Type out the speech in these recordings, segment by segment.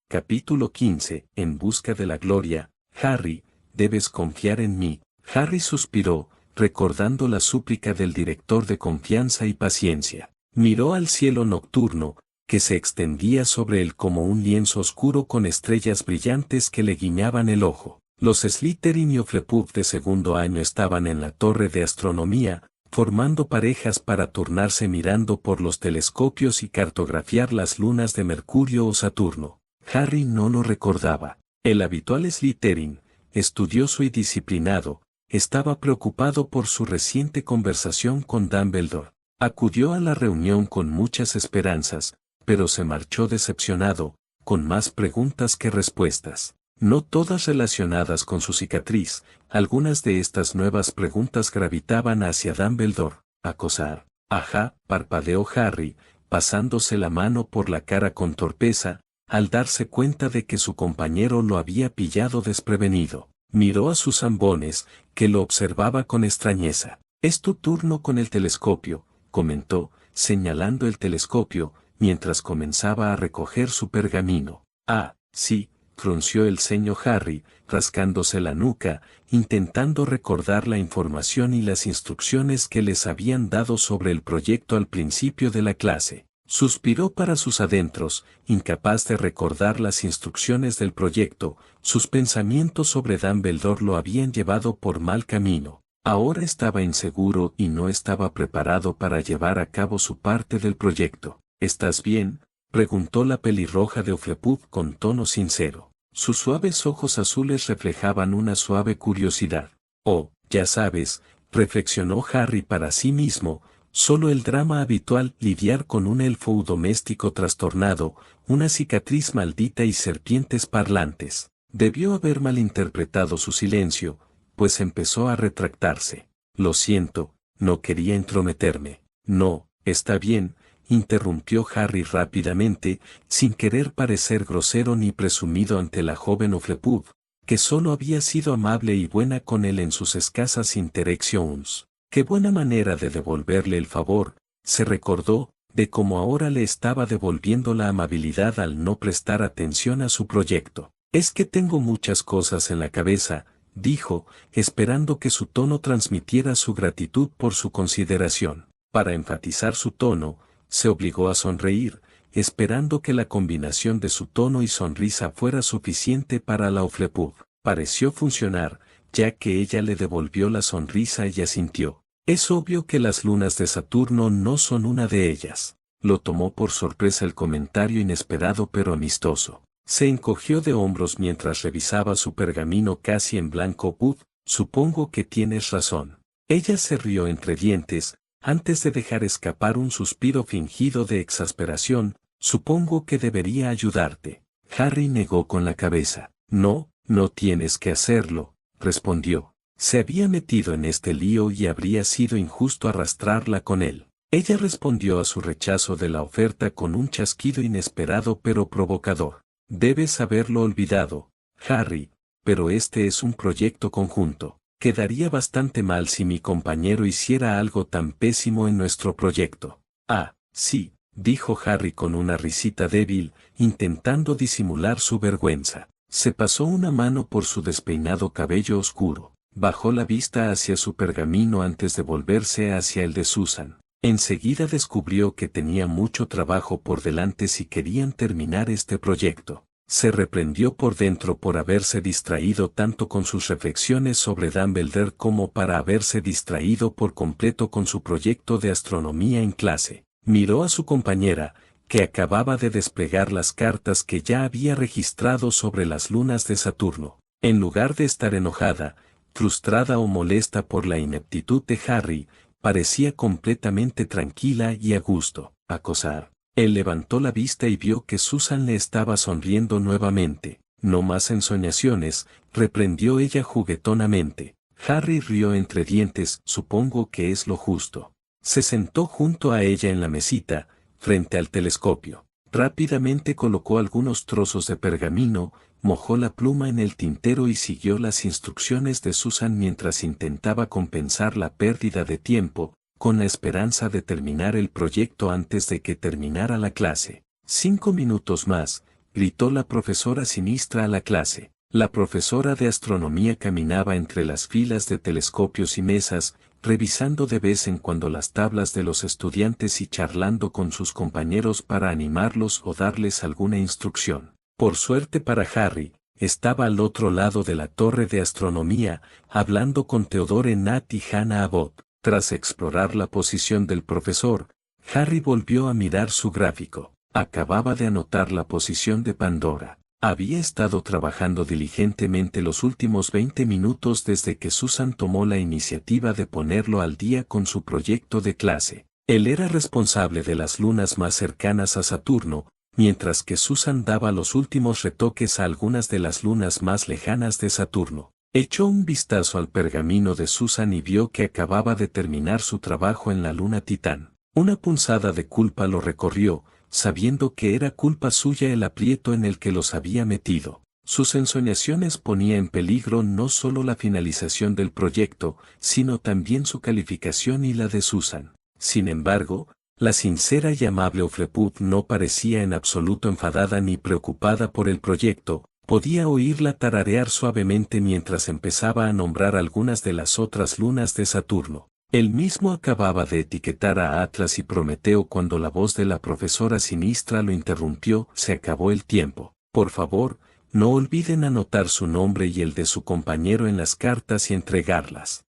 Capítulo 15. En busca de la gloria. Harry, debes confiar en mí. Harry suspiró, recordando la súplica del director de confianza y paciencia. Miró al cielo nocturno, que se extendía sobre él como un lienzo oscuro con estrellas brillantes que le guiñaban el ojo. Los Slytherin y Hufflepuff de segundo año estaban en la torre de astronomía, formando parejas para turnarse mirando por los telescopios y cartografiar las lunas de Mercurio o Saturno. Harry no lo recordaba. El habitual Slytherin, estudioso y disciplinado, estaba preocupado por su reciente conversación con Dumbledore. Acudió a la reunión con muchas esperanzas, pero se marchó decepcionado, con más preguntas que respuestas. No todas relacionadas con su cicatriz, algunas de estas nuevas preguntas gravitaban hacia Dumbledore. Acosar. Ajá, parpadeó Harry, pasándose la mano por la cara con torpeza, al darse cuenta de que su compañero lo había pillado desprevenido. Miró a sus zambones, que lo observaba con extrañeza. «Es tu turno con el telescopio», comentó, señalando el telescopio, mientras comenzaba a recoger su pergamino. «Ah, sí», frunció el ceño Harry, rascándose la nuca, intentando recordar la información y las instrucciones que les habían dado sobre el proyecto al principio de la clase. Suspiró para sus adentros, incapaz de recordar las instrucciones del proyecto. Sus pensamientos sobre Dumbledore lo habían llevado por mal camino. Ahora estaba inseguro y no estaba preparado para llevar a cabo su parte del proyecto. «¿Estás bien?», preguntó la pelirroja de Hufflepuff con tono sincero. Sus suaves ojos azules reflejaban una suave curiosidad. «Oh, ya sabes», reflexionó Harry para sí mismo, solo el drama habitual, lidiar con un elfo doméstico trastornado, una cicatriz maldita y serpientes parlantes. Debió haber malinterpretado su silencio, pues empezó a retractarse. «Lo siento, no quería entrometerme». «No, está bien», interrumpió Harry rápidamente, sin querer parecer grosero ni presumido ante la joven Hufflepuff, que solo había sido amable y buena con él en sus escasas interacciones. Qué buena manera de devolverle el favor, se recordó, de cómo ahora le estaba devolviendo la amabilidad al no prestar atención a su proyecto. «Es que tengo muchas cosas en la cabeza», dijo, esperando que su tono transmitiera su gratitud por su consideración. Para enfatizar su tono, se obligó a sonreír, esperando que la combinación de su tono y sonrisa fuera suficiente para la Hufflepuff. Pareció funcionar, ya que ella le devolvió la sonrisa y asintió. «Es obvio que las lunas de Saturno no son una de ellas». Lo tomó por sorpresa el comentario inesperado pero amistoso. Se encogió de hombros mientras revisaba su pergamino casi en blanco. «Supongo que tienes razón». Ella se rió entre dientes, antes de dejar escapar un suspiro fingido de exasperación. «Supongo que debería ayudarte». Harry negó con la cabeza. «No, no tienes que hacerlo», respondió. Se había metido en este lío y habría sido injusto arrastrarla con él. Ella respondió a su rechazo de la oferta con un chasquido inesperado pero provocador. «Debes haberlo olvidado, Harry, pero este es un proyecto conjunto. Quedaría bastante mal si mi compañero hiciera algo tan pésimo en nuestro proyecto». «Ah, sí», dijo Harry con una risita débil, intentando disimular su vergüenza. Se pasó una mano por su despeinado cabello oscuro. Bajó la vista hacia su pergamino antes de volverse hacia el de Susan. Enseguida descubrió que tenía mucho trabajo por delante si querían terminar este proyecto. Se reprendió por dentro por haberse distraído tanto con sus reflexiones sobre Dumbledore como para haberse distraído por completo con su proyecto de astronomía en clase. Miró a su compañera, que acababa de desplegar las cartas que ya había registrado sobre las lunas de Saturno. En lugar de estar enojada, frustrada o molesta por la ineptitud de Harry, parecía completamente tranquila y a gusto. «Acosar». Él levantó la vista y vio que Susan le estaba sonriendo nuevamente. «No más ensoñaciones», reprendió ella juguetonamente. Harry rió entre dientes. «Supongo que es lo justo». Se sentó junto a ella en la mesita, frente al telescopio. Rápidamente colocó algunos trozos de pergamino, mojó la pluma en el tintero y siguió las instrucciones de Susan mientras intentaba compensar la pérdida de tiempo, con la esperanza de terminar el proyecto antes de que terminara la clase. 5 minutos más, gritó la profesora sinistra a la clase. La profesora de astronomía caminaba entre las filas de telescopios y mesas, revisando de vez en cuando las tablas de los estudiantes y charlando con sus compañeros para animarlos o darles alguna instrucción. Por suerte para Harry, estaba al otro lado de la torre de astronomía, hablando con Theodore Nat y Hannah Abbott. Tras explorar la posición del profesor, Harry volvió a mirar su gráfico. Acababa de anotar la posición de Pandora. Había estado trabajando diligentemente los últimos 20 minutos desde que Susan tomó la iniciativa de ponerlo al día con su proyecto de clase. Él era responsable de las lunas más cercanas a Saturno, mientras que Susan daba los últimos retoques a algunas de las lunas más lejanas de Saturno. Echó un vistazo al pergamino de Susan y vio que acababa de terminar su trabajo en la luna Titán. Una punzada de culpa lo recorrió, sabiendo que era culpa suya el aprieto en el que los había metido. Sus ensoñaciones ponía en peligro no solo la finalización del proyecto, sino también su calificación y la de Susan. Sin embargo, la sincera y amable Ophlepup no parecía en absoluto enfadada ni preocupada por el proyecto. Podía oírla tararear suavemente mientras empezaba a nombrar algunas de las otras lunas de Saturno. Él mismo acababa de etiquetar a Atlas y Prometeo cuando la voz de la profesora sinistra lo interrumpió. Se acabó el tiempo. Por favor, no olviden anotar su nombre y el de su compañero en las cartas y entregarlas.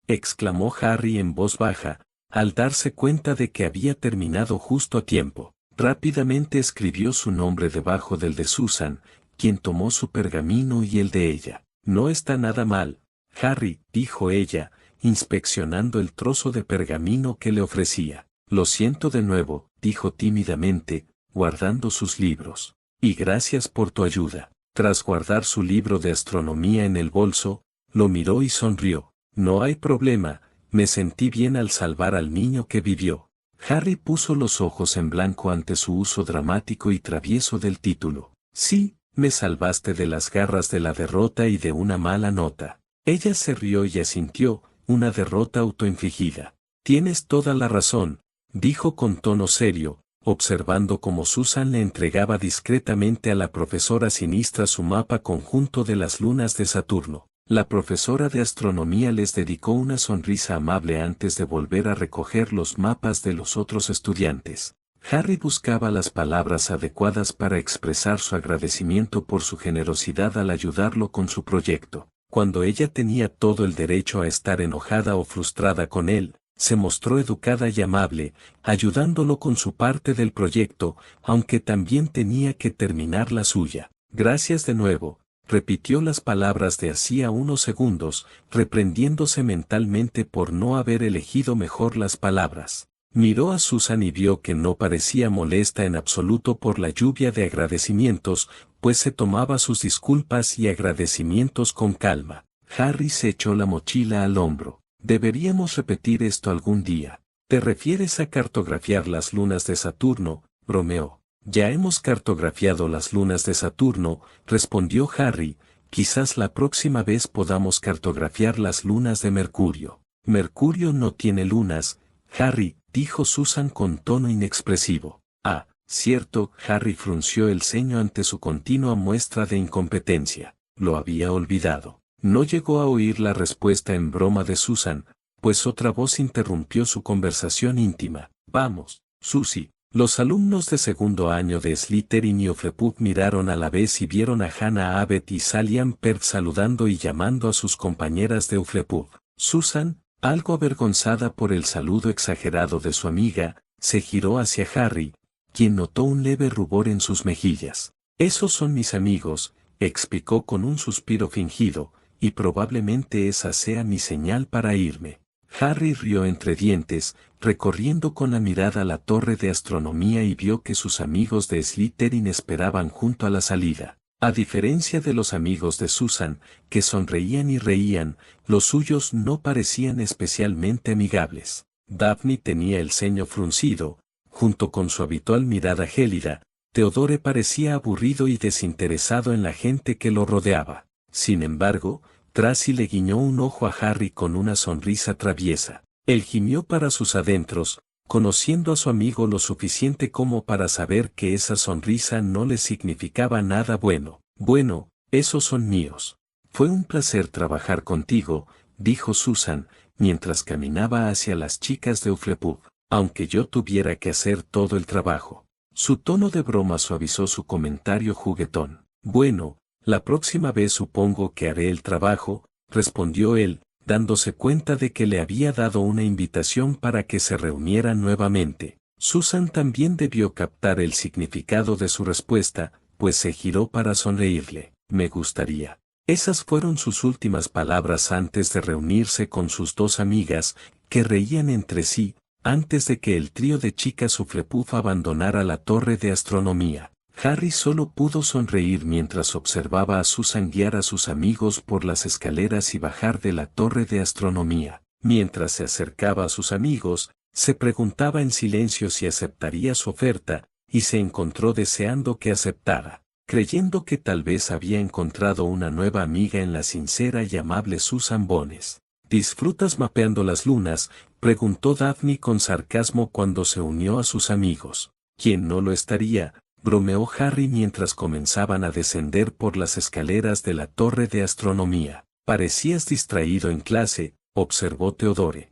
Exclamó Harry en voz baja, al darse cuenta de que había terminado justo a tiempo. Rápidamente escribió su nombre debajo del de Susan, quien tomó su pergamino y el de ella. No está nada mal, Harry, dijo ella, inspeccionando el trozo de pergamino que le ofrecía. Lo siento de nuevo, dijo tímidamente, guardando sus libros. Y gracias por tu ayuda. Tras guardar su libro de astronomía en el bolso, lo miró y sonrió. No hay problema, me sentí bien al salvar al niño que vivió. Harry puso los ojos en blanco ante su uso dramático y travieso del título. Sí, me salvaste de las garras de la derrota y de una mala nota. Ella se rió y asintió, una derrota autoinfligida. Tienes toda la razón, dijo con tono serio, observando cómo Susan le entregaba discretamente a la profesora sinistra su mapa conjunto de las lunas de Saturno. La profesora de astronomía les dedicó una sonrisa amable antes de volver a recoger los mapas de los otros estudiantes. Harry buscaba las palabras adecuadas para expresar su agradecimiento por su generosidad al ayudarlo con su proyecto. Cuando ella tenía todo el derecho a estar enojada o frustrada con él, se mostró educada y amable, ayudándolo con su parte del proyecto, aunque también tenía que terminar la suya. Gracias de nuevo, repitió las palabras de hacía unos segundos, reprendiéndose mentalmente por no haber elegido mejor las palabras. Miró a Susan y vio que no parecía molesta en absoluto por la lluvia de agradecimientos, pues se tomaba sus disculpas y agradecimientos con calma. Harry se echó la mochila al hombro. Deberíamos repetir esto algún día. ¿Te refieres a cartografiar las lunas de Saturno? Bromeó. Ya hemos cartografiado las lunas de Saturno, respondió Harry. Quizás la próxima vez podamos cartografiar las lunas de Mercurio. Mercurio no tiene lunas, Harry, dijo Susan con tono inexpresivo. Ah, cierto, Harry frunció el ceño ante su continua muestra de incompetencia. Lo había olvidado. No llegó a oír la respuesta en broma de Susan, pues otra voz interrumpió su conversación íntima. Vamos, Susie. Los alumnos de segundo año de Slytherin y Ophlepup miraron a la vez y vieron a Hannah Abbott y Sally Ampert saludando y llamando a sus compañeras de Ophlepup. Susan, algo avergonzada por el saludo exagerado de su amiga, se giró hacia Harry, quien notó un leve rubor en sus mejillas. Esos son mis amigos, explicó con un suspiro fingido, y probablemente esa sea mi señal para irme. Harry rió entre dientes, recorriendo con la mirada la torre de astronomía y vio que sus amigos de Slytherin esperaban junto a la salida. A diferencia de los amigos de Susan, que sonreían y reían, los suyos no parecían especialmente amigables. Daphne tenía el ceño fruncido, junto con su habitual mirada gélida. Theodore parecía aburrido y desinteresado en la gente que lo rodeaba. Sin embargo, Tracy le guiñó un ojo a Harry con una sonrisa traviesa. Él gimió para sus adentros, conociendo a su amigo lo suficiente como para saber que esa sonrisa no le significaba nada bueno. Bueno, esos son míos. Fue un placer trabajar contigo, dijo Susan, mientras caminaba hacia las chicas de Hufflepuff, aunque yo tuviera que hacer todo el trabajo. Su tono de broma suavizó su comentario juguetón. Bueno, la próxima vez supongo que haré el trabajo, respondió él, dándose cuenta de que le había dado una invitación para que se reunieran nuevamente. Susan también debió captar el significado de su respuesta, pues se giró para sonreírle. Me gustaría. Esas fueron sus últimas palabras antes de reunirse con sus dos amigas, que reían entre sí, antes de que el trío de chicas Hufflepuff abandonara la torre de astronomía. Harry solo pudo sonreír mientras observaba a Susan guiar a sus amigos por las escaleras y bajar de la torre de astronomía. Mientras se acercaba a sus amigos, se preguntaba en silencio si aceptaría su oferta, y se encontró deseando que aceptara, creyendo que tal vez había encontrado una nueva amiga en la sincera y amable Susan Bones. ¿Disfrutas mapeando las lunas?, preguntó Daphne con sarcasmo cuando se unió a sus amigos. ¿Quién no lo estaría?, bromeó Harry mientras comenzaban a descender por las escaleras de la torre de astronomía. Parecías distraído en clase, observó Theodore.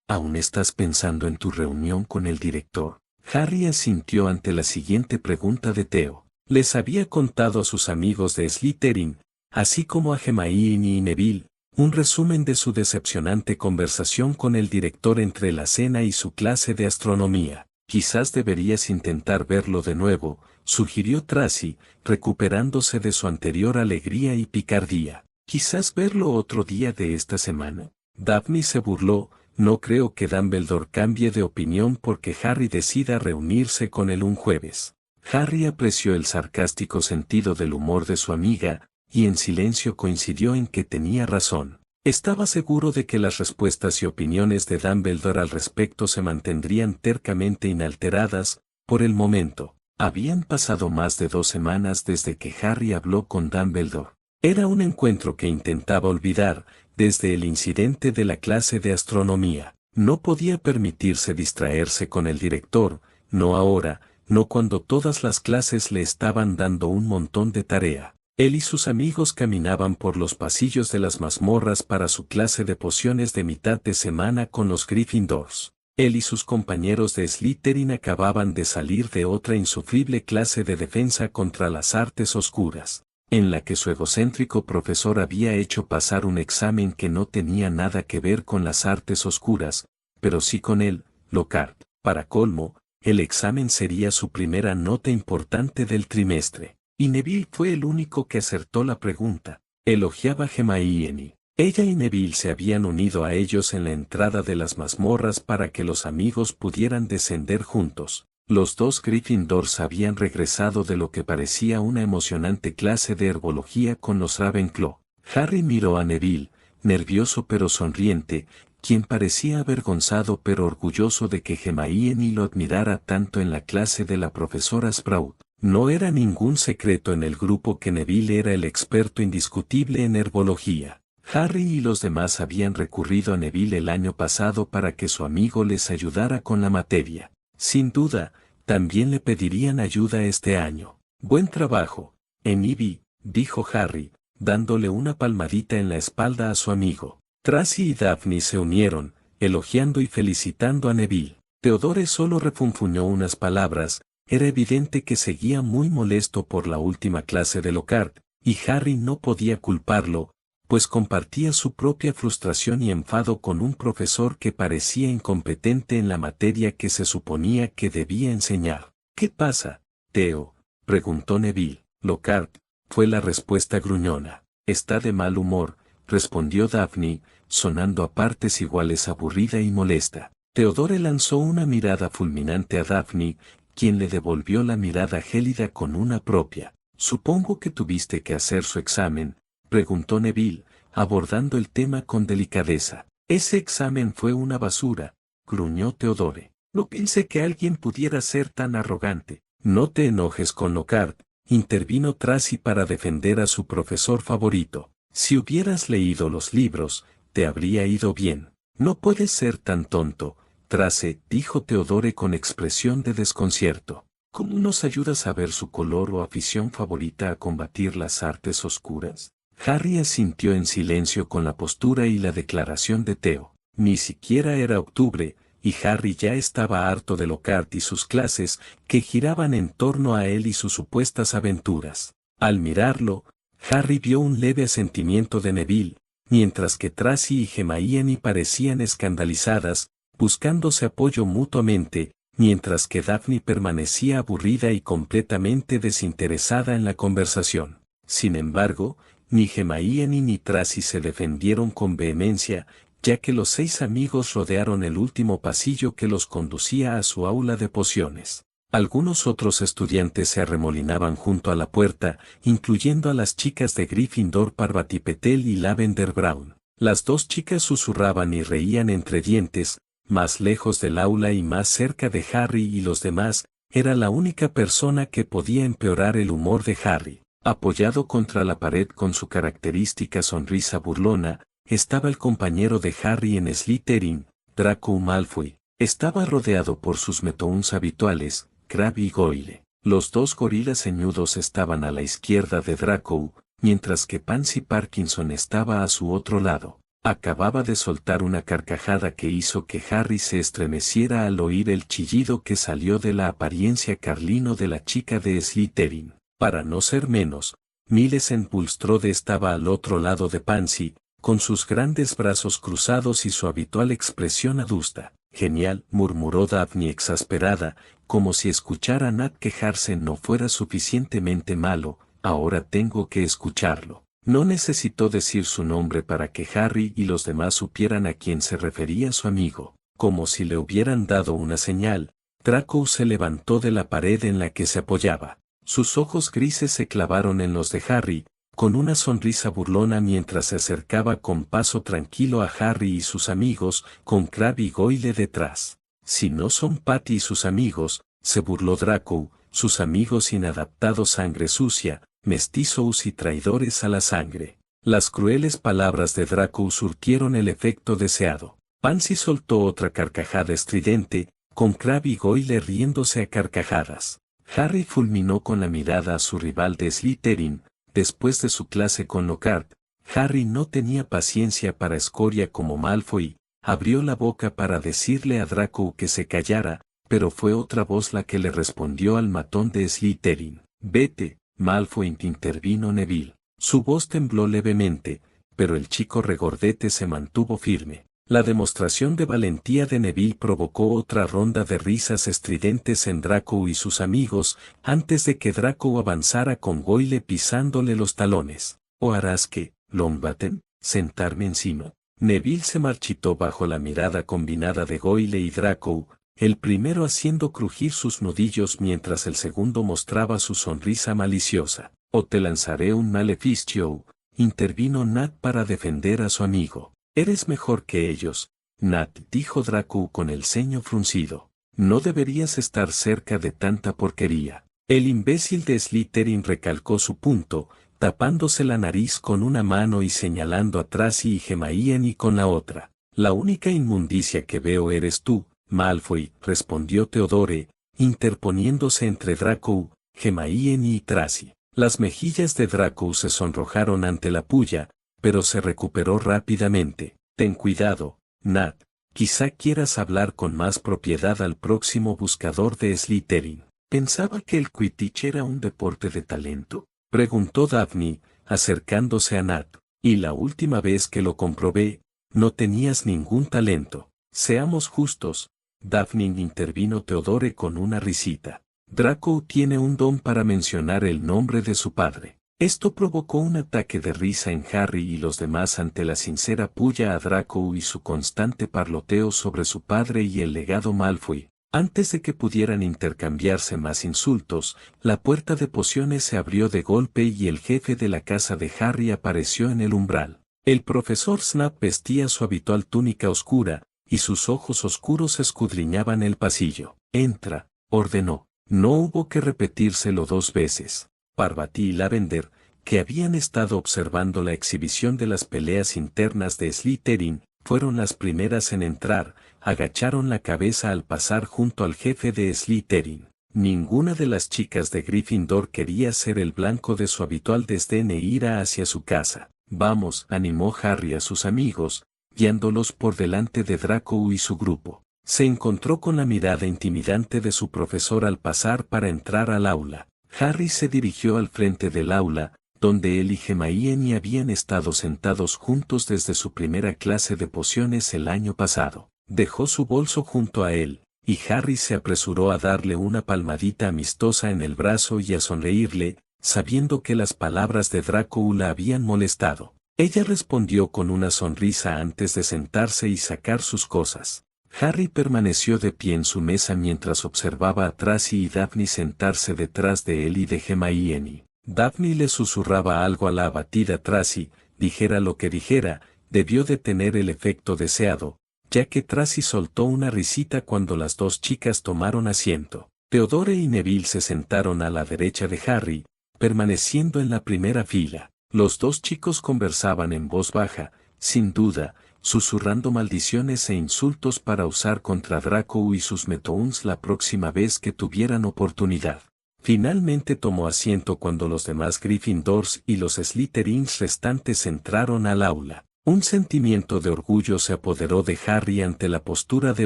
¿Aún estás pensando en tu reunión con el director? Harry asintió ante la siguiente pregunta de Theo. Les había contado a sus amigos de Slytherin, así como a Hermione y Neville, un resumen de su decepcionante conversación con el director entre la cena y su clase de astronomía. Quizás deberías intentar verlo de nuevo, sugirió Tracy, recuperándose de su anterior alegría y picardía. Quizás verlo otro día de esta semana. Daphne se burló. No creo que Dumbledore cambie de opinión porque Harry decida reunirse con él un jueves. Harry apreció el sarcástico sentido del humor de su amiga, y en silencio coincidió en que tenía razón. Estaba seguro de que las respuestas y opiniones de Dumbledore al respecto se mantendrían tercamente inalteradas, por el momento. Habían pasado más de 2 semanas desde que Harry habló con Dumbledore. Era un encuentro que intentaba olvidar, desde el incidente de la clase de astronomía. No podía permitirse distraerse con el director, no ahora, no cuando todas las clases le estaban dando un montón de tarea. Él y sus amigos caminaban por los pasillos de las mazmorras para su clase de pociones de mitad de semana con los Gryffindors. Él y sus compañeros de Slytherin acababan de salir de otra insufrible clase de defensa contra las artes oscuras, en la que su egocéntrico profesor había hecho pasar un examen que no tenía nada que ver con las artes oscuras, pero sí con él, Lockhart. Para colmo, el examen sería su primera nota importante del trimestre. Y Neville fue el único que acertó la pregunta. Elogiaba a Hermione. Ella y Neville se habían unido a ellos en la entrada de las mazmorras para que los amigos pudieran descender juntos. Los dos Gryffindors habían regresado de lo que parecía una emocionante clase de herbología con los Ravenclaw. Harry miró a Neville, nervioso pero sonriente, quien parecía avergonzado pero orgulloso de que Hermione lo admirara tanto en la clase de la profesora Sprout. No era ningún secreto en el grupo que Neville era el experto indiscutible en herbología. Harry y los demás habían recurrido a Neville el año pasado para que su amigo les ayudara con la materia. Sin duda, también le pedirían ayuda este año. Buen trabajo, Ivy, dijo Harry, dándole una palmadita en la espalda a su amigo. Tracy y Daphne se unieron, elogiando y felicitando a Neville. Theodore solo refunfuñó unas palabras. Era evidente que seguía muy molesto por la última clase de Lockhart, y Harry no podía culparlo, pues compartía su propia frustración y enfado con un profesor que parecía incompetente en la materia que se suponía que debía enseñar. ¿Qué pasa, Theo?, preguntó Neville. Lockhart, fue la respuesta gruñona. Está de mal humor, respondió Daphne, sonando a partes iguales aburrida y molesta. Theodore lanzó una mirada fulminante a Daphne, quien le devolvió la mirada gélida con una propia. Supongo que tuviste que hacer su examen, preguntó Neville, abordando el tema con delicadeza. Ese examen fue una basura, gruñó Theodore. No pensé que alguien pudiera ser tan arrogante. No te enojes con Lockhart, intervino Tracy para defender a su profesor favorito. Si hubieras leído los libros, te habría ido bien. No puedes ser tan tonto, Trace, dijo Theodore con expresión de desconcierto. ¿Cómo nos ayudas a ver su color o afición favorita a combatir las artes oscuras? Harry asintió en silencio con la postura y la declaración de Theo. Ni siquiera era octubre, y Harry ya estaba harto de Lockhart y sus clases, que giraban en torno a él y sus supuestas aventuras. Al mirarlo, Harry vio un leve asentimiento de Neville, mientras que Tracy y Hermione parecían escandalizadas, buscándose apoyo mutuamente, mientras que Daphne permanecía aburrida y completamente desinteresada en la conversación. Sin embargo, ni Hermione ni Tracy se defendieron con vehemencia, ya que los 6 amigos rodearon el último pasillo que los conducía a su aula de pociones. Algunos otros estudiantes se arremolinaban junto a la puerta, incluyendo a las chicas de Gryffindor Parvati Patel y Lavender Brown. Las 2 chicas susurraban y reían entre dientes, más lejos del aula y más cerca de Harry y los demás, era la única persona que podía empeorar el humor de Harry. Apoyado contra la pared con su característica sonrisa burlona, estaba el compañero de Harry en Slytherin, Draco Malfoy. Estaba rodeado por sus Metoons habituales, Crabbe y Goyle. Los 2 gorilas ceñudos estaban a la izquierda de Draco, mientras que Pansy Parkinson estaba a su otro lado. Acababa de soltar una carcajada que hizo que Harry se estremeciera al oír el chillido que salió de la apariencia carlino de la chica de Slytherin. Para no ser menos, Millicent Bulstrode estaba al otro lado de Pansy, con sus grandes brazos cruzados y su habitual expresión adusta. Genial, murmuró Daphne exasperada, como si escuchar a Nat quejarse no fuera suficientemente malo, ahora tengo que escucharlo. No necesitó decir su nombre para que Harry y los demás supieran a quién se refería su amigo. Como si le hubieran dado una señal, Draco se levantó de la pared en la que se apoyaba. Sus ojos grises se clavaron en los de Harry, con una sonrisa burlona mientras se acercaba con paso tranquilo a Harry y sus amigos, con Crabbe y Goyle detrás. Si no son Patty y sus amigos, se burló Draco, sus amigos inadaptados sangre sucia, mestizos y traidores a la sangre. Las crueles palabras de Draco surtieron el efecto deseado. Pansy soltó otra carcajada estridente, con Crabbe y Goyle riéndose a carcajadas. Harry fulminó con la mirada a su rival de Slytherin. Después de su clase con Lockhart, Harry no tenía paciencia para escoria como Malfoy, abrió la boca para decirle a Draco que se callara, pero fue otra voz la que le respondió al matón de Slytherin. Vete, Malfoy, intervino Neville. Su voz tembló levemente, pero el chico regordete se mantuvo firme. La demostración de valentía de Neville provocó otra ronda de risas estridentes en Draco y sus amigos, antes de que Draco avanzara con Goyle pisándole los talones. ¿O harás que, Longbottom, sentarme encima? Neville se marchitó bajo la mirada combinada de Goyle y Draco, el primero haciendo crujir sus nudillos mientras el segundo mostraba su sonrisa maliciosa. «O te lanzaré un maleficio», intervino Nat para defender a su amigo. «Eres mejor que ellos», Nat, dijo Draco con el ceño fruncido. «No deberías estar cerca de tanta porquería». El imbécil de Slytherin recalcó su punto, tapándose la nariz con una mano y señalando a Tracy y Hermione con la otra. «La única inmundicia que veo eres tú, Malfoy», respondió Theodore, interponiéndose entre Draco, Hermione y Tracy. Las mejillas de Draco se sonrojaron ante la puya, pero se recuperó rápidamente. «Ten cuidado, Nat, quizá quieras hablar con más propiedad al próximo buscador de Slytherin». «¿Pensaba que el Quidditch era un deporte de talento?», preguntó Daphne, acercándose a Nat. «Y la última vez que lo comprobé, no tenías ningún talento». «Seamos justos», Daphne, intervino Theodore con una risita. «Draco tiene un don para mencionar el nombre de su padre». Esto provocó un ataque de risa en Harry y los demás ante la sincera puya a Draco y su constante parloteo sobre su padre y el legado Malfoy. Antes de que pudieran intercambiarse más insultos, la puerta de pociones se abrió de golpe y el jefe de la casa de Harry apareció en el umbral. El profesor Snap vestía su habitual túnica oscura, y sus ojos oscuros escudriñaban el pasillo. «Entra», ordenó. No hubo que repetírselo 2 veces. Parvati y Lavender, que habían estado observando la exhibición de las peleas internas de Slytherin, fueron las primeras en entrar, agacharon la cabeza al pasar junto al jefe de Slytherin. Ninguna de las chicas de Gryffindor quería ser el blanco de su habitual desdén e ira hacia su casa. Vamos, animó Harry a sus amigos, guiándolos por delante de Draco y su grupo. Se encontró con la mirada intimidante de su profesor al pasar para entrar al aula. Harry se dirigió al frente del aula, donde él y Hermione habían estado sentados juntos desde su primera clase de pociones el año pasado. Dejó su bolso junto a él, y Harry se apresuró a darle una palmadita amistosa en el brazo y a sonreírle, sabiendo que las palabras de Draco la habían molestado. Ella respondió con una sonrisa antes de sentarse y sacar sus cosas. Harry permaneció de pie en su mesa mientras observaba a Tracy y Daphne sentarse detrás de él y de Hermione. Daphne le susurraba algo a la abatida Tracy, dijera lo que dijera, debió de tener el efecto deseado, ya que Tracy soltó una risita cuando las dos chicas tomaron asiento. Theodore y Neville se sentaron a la derecha de Harry, permaneciendo en la primera fila. Los dos chicos conversaban en voz baja, sin duda, susurrando maldiciones e insultos para usar contra Draco y sus Metoons la próxima vez que tuvieran oportunidad. Finalmente tomó asiento cuando los demás Gryffindors y los Slytherins restantes entraron al aula. Un sentimiento de orgullo se apoderó de Harry ante la postura de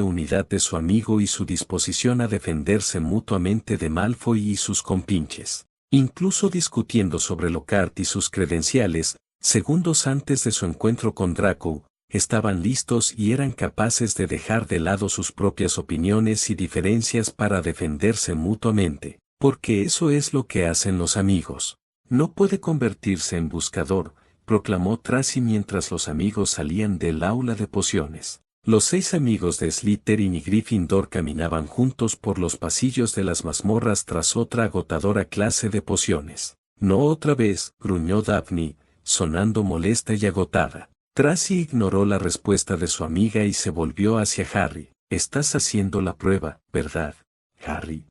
unidad de su amigo y su disposición a defenderse mutuamente de Malfoy y sus compinches. Incluso discutiendo sobre Lockhart y sus credenciales, segundos antes de su encuentro con Draco, estaban listos y eran capaces de dejar de lado sus propias opiniones y diferencias para defenderse mutuamente, porque eso es lo que hacen los amigos. No puede convertirse en buscador, proclamó Tracy mientras los amigos salían del aula de pociones. Los 6 amigos de Slytherin y Gryffindor caminaban juntos por los pasillos de las mazmorras tras otra agotadora clase de pociones. No otra vez, gruñó Daphne, sonando molesta y agotada. Tracy ignoró la respuesta de su amiga y se volvió hacia Harry. Estás haciendo la prueba, ¿verdad, Harry?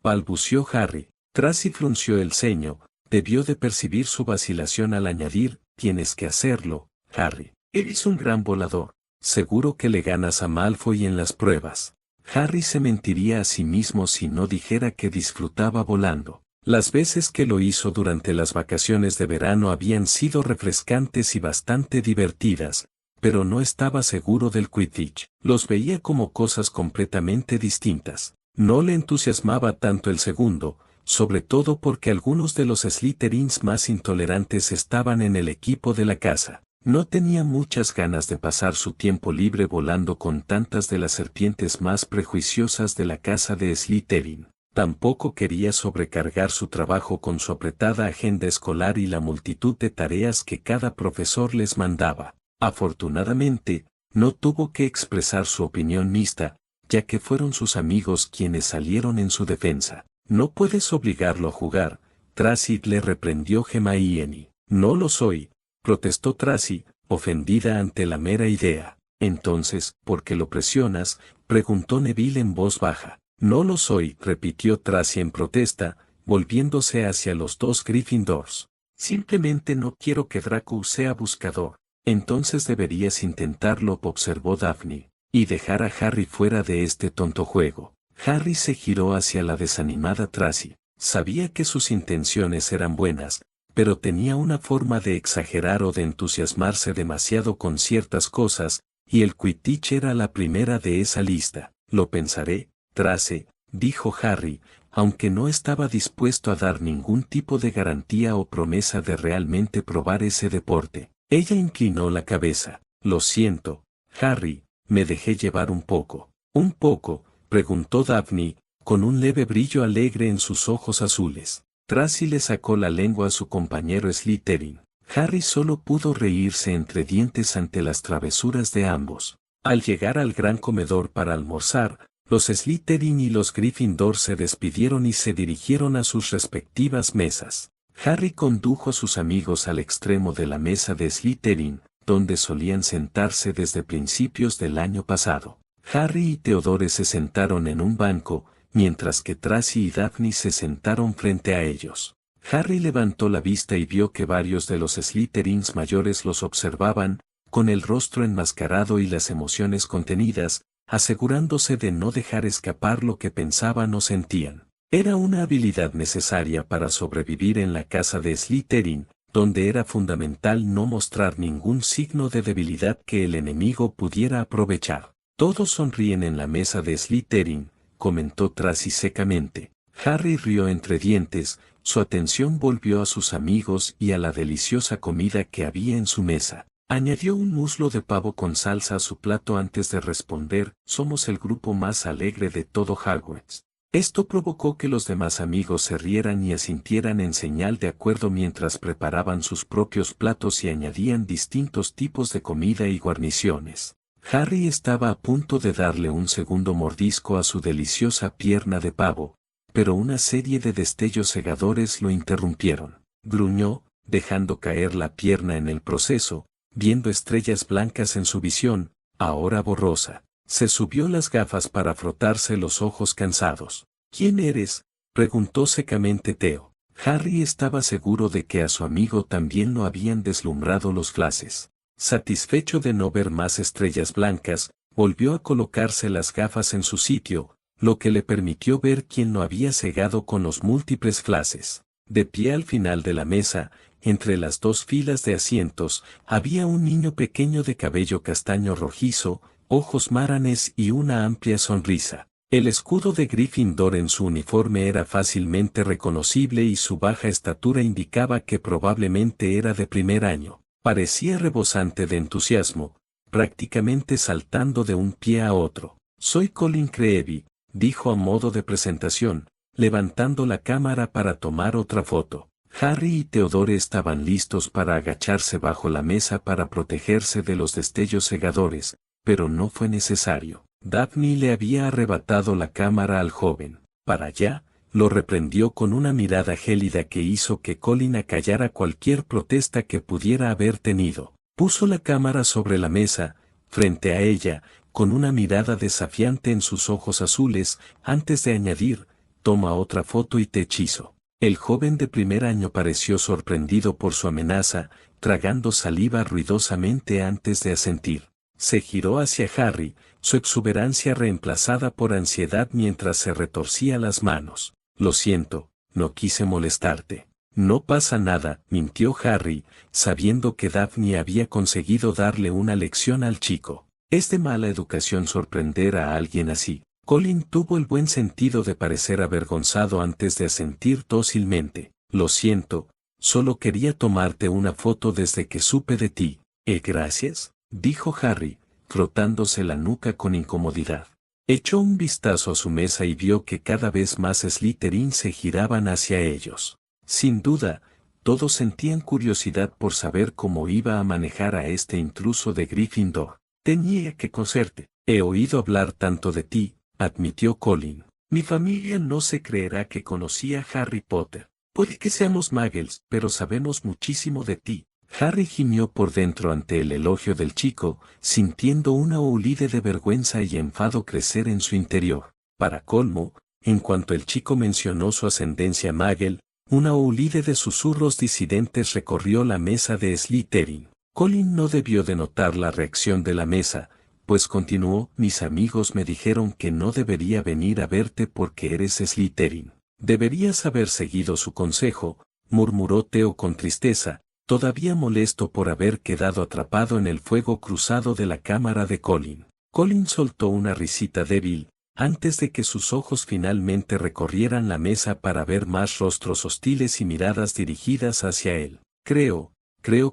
Balbució Harry. Tracy frunció el ceño, debió de percibir su vacilación al añadir, tienes que hacerlo, Harry. Eres un gran volador. Seguro que le ganas a Malfoy en las pruebas. Harry se mentiría a sí mismo si no dijera que disfrutaba volando. Las veces que lo hizo durante las vacaciones de verano habían sido refrescantes y bastante divertidas, pero no estaba seguro del Quidditch. Los veía como cosas completamente distintas. No le entusiasmaba tanto el segundo, sobre todo porque algunos de los Slytherins más intolerantes estaban en el equipo de la casa. No tenía muchas ganas de pasar su tiempo libre volando con tantas de las serpientes más prejuiciosas de la casa de Slytherin. Tampoco quería sobrecargar su trabajo con su apretada agenda escolar y la multitud de tareas que cada profesor les mandaba. Afortunadamente, no tuvo que expresar su opinión mixta, ya que fueron sus amigos quienes salieron en su defensa. No puedes obligarlo a jugar, Tracy le reprendió Hermione. No lo soy, protestó Tracy, ofendida ante la mera idea. Entonces, ¿por qué lo presionas?, preguntó Neville en voz baja. No lo soy, repitió Tracy en protesta, volviéndose hacia los dos Gryffindors. Simplemente no quiero que Draco sea buscador. Entonces deberías intentarlo, observó Daphne, y dejar a Harry fuera de este tonto juego. Harry se giró hacia la desanimada Tracy. Sabía que sus intenciones eran buenas, pero tenía una forma de exagerar o de entusiasmarse demasiado con ciertas cosas, y el Quidditch era la primera de esa lista. Lo pensaré, Tracy, dijo Harry, aunque no estaba dispuesto a dar ningún tipo de garantía o promesa de realmente probar ese deporte. Ella inclinó la cabeza. Lo siento, Harry, me dejé llevar un poco. ¿Un poco?, preguntó Daphne, con un leve brillo alegre en sus ojos azules. Tracy le sacó la lengua a su compañero Slytherin. Harry solo pudo reírse entre dientes ante las travesuras de ambos. Al llegar al gran comedor para almorzar, los Slytherin y los Gryffindor se despidieron y se dirigieron a sus respectivas mesas. Harry condujo a sus amigos al extremo de la mesa de Slytherin, donde solían sentarse desde principios del año pasado. Harry y Theodore se sentaron en un banco, mientras que Tracy y Daphne se sentaron frente a ellos. Harry levantó la vista y vio que varios de los Slytherins mayores los observaban, con el rostro enmascarado y las emociones contenidas, asegurándose de no dejar escapar lo que pensaban o sentían. Era una habilidad necesaria para sobrevivir en la casa de Slytherin, donde era fundamental no mostrar ningún signo de debilidad que el enemigo pudiera aprovechar. Todos sonríen en la mesa de Slytherin, comentó Tracy secamente. Harry rió entre dientes, su atención volvió a sus amigos y a la deliciosa comida que había en su mesa. Añadió un muslo de pavo con salsa a su plato antes de responder, somos el grupo más alegre de todo Hogwarts. Esto provocó que los demás amigos se rieran y asintieran en señal de acuerdo mientras preparaban sus propios platos y añadían distintos tipos de comida y guarniciones. Harry estaba a punto de darle un segundo mordisco a su deliciosa pierna de pavo, pero una serie de destellos cegadores lo interrumpieron. Gruñó, dejando caer la pierna en el proceso, viendo estrellas blancas en su visión, ahora borrosa. Se subió las gafas para frotarse los ojos cansados. ¿Quién eres?, preguntó secamente Theo. Harry estaba seguro de que a su amigo también lo habían deslumbrado los flashes. Satisfecho de no ver más estrellas blancas, volvió a colocarse las gafas en su sitio, lo que le permitió ver quién lo había cegado con los múltiples flashes. De pie al final de la mesa, entre las dos filas de asientos, había un niño pequeño de cabello castaño rojizo, ojos maranes y una amplia sonrisa. El escudo de Gryffindor en su uniforme era fácilmente reconocible y su baja estatura indicaba que probablemente era de primer año. Parecía rebosante de entusiasmo, prácticamente saltando de un pie a otro. Soy Colin Creevy, dijo a modo de presentación, levantando la cámara para tomar otra foto. Harry y Theodore estaban listos para agacharse bajo la mesa para protegerse de los destellos cegadores, pero no fue necesario. Daphne le había arrebatado la cámara al joven. Para allá, lo reprendió con una mirada gélida que hizo que Colin acallara cualquier protesta que pudiera haber tenido. Puso la cámara sobre la mesa, frente a ella, con una mirada desafiante en sus ojos azules, antes de añadir, toma otra foto y te hechizo. El joven de primer año pareció sorprendido por su amenaza, tragando saliva ruidosamente antes de asentir. Se giró hacia Harry, su exuberancia reemplazada por ansiedad mientras se retorcía las manos. Lo siento, no quise molestarte. No pasa nada, mintió Harry, sabiendo que Daphne había conseguido darle una lección al chico. Es de mala educación sorprender a alguien así. Colin tuvo el buen sentido de parecer avergonzado antes de asentir dócilmente. Lo siento, solo quería tomarte una foto desde que supe de ti. Gracias, dijo Harry, frotándose la nuca con incomodidad. Echó un vistazo a su mesa y vio que cada vez más Slytherin se giraban hacia ellos. Sin duda, todos sentían curiosidad por saber cómo iba a manejar a este intruso de Gryffindor. Tenía que conocerte. He oído hablar tanto de ti, admitió Colin. Mi familia no se creerá que conocí a Harry Potter. Puede que seamos muggles, pero sabemos muchísimo de ti. Harry gimió por dentro ante el elogio del chico, sintiendo una oleada de vergüenza y enfado crecer en su interior. Para colmo, en cuanto el chico mencionó su ascendencia muggle, una oleada de susurros disidentes recorrió la mesa de Slytherin. Colin no debió de notar la reacción de la mesa, pues continuó, mis amigos me dijeron que no debería venir a verte porque eres Slytherin. Deberías haber seguido su consejo, murmuró Theo con tristeza, todavía molesto por haber quedado atrapado en el fuego cruzado de la cámara de Colin. Colin soltó una risita débil, antes de que sus ojos finalmente recorrieran la mesa para ver más rostros hostiles y miradas dirigidas hacia él. Creo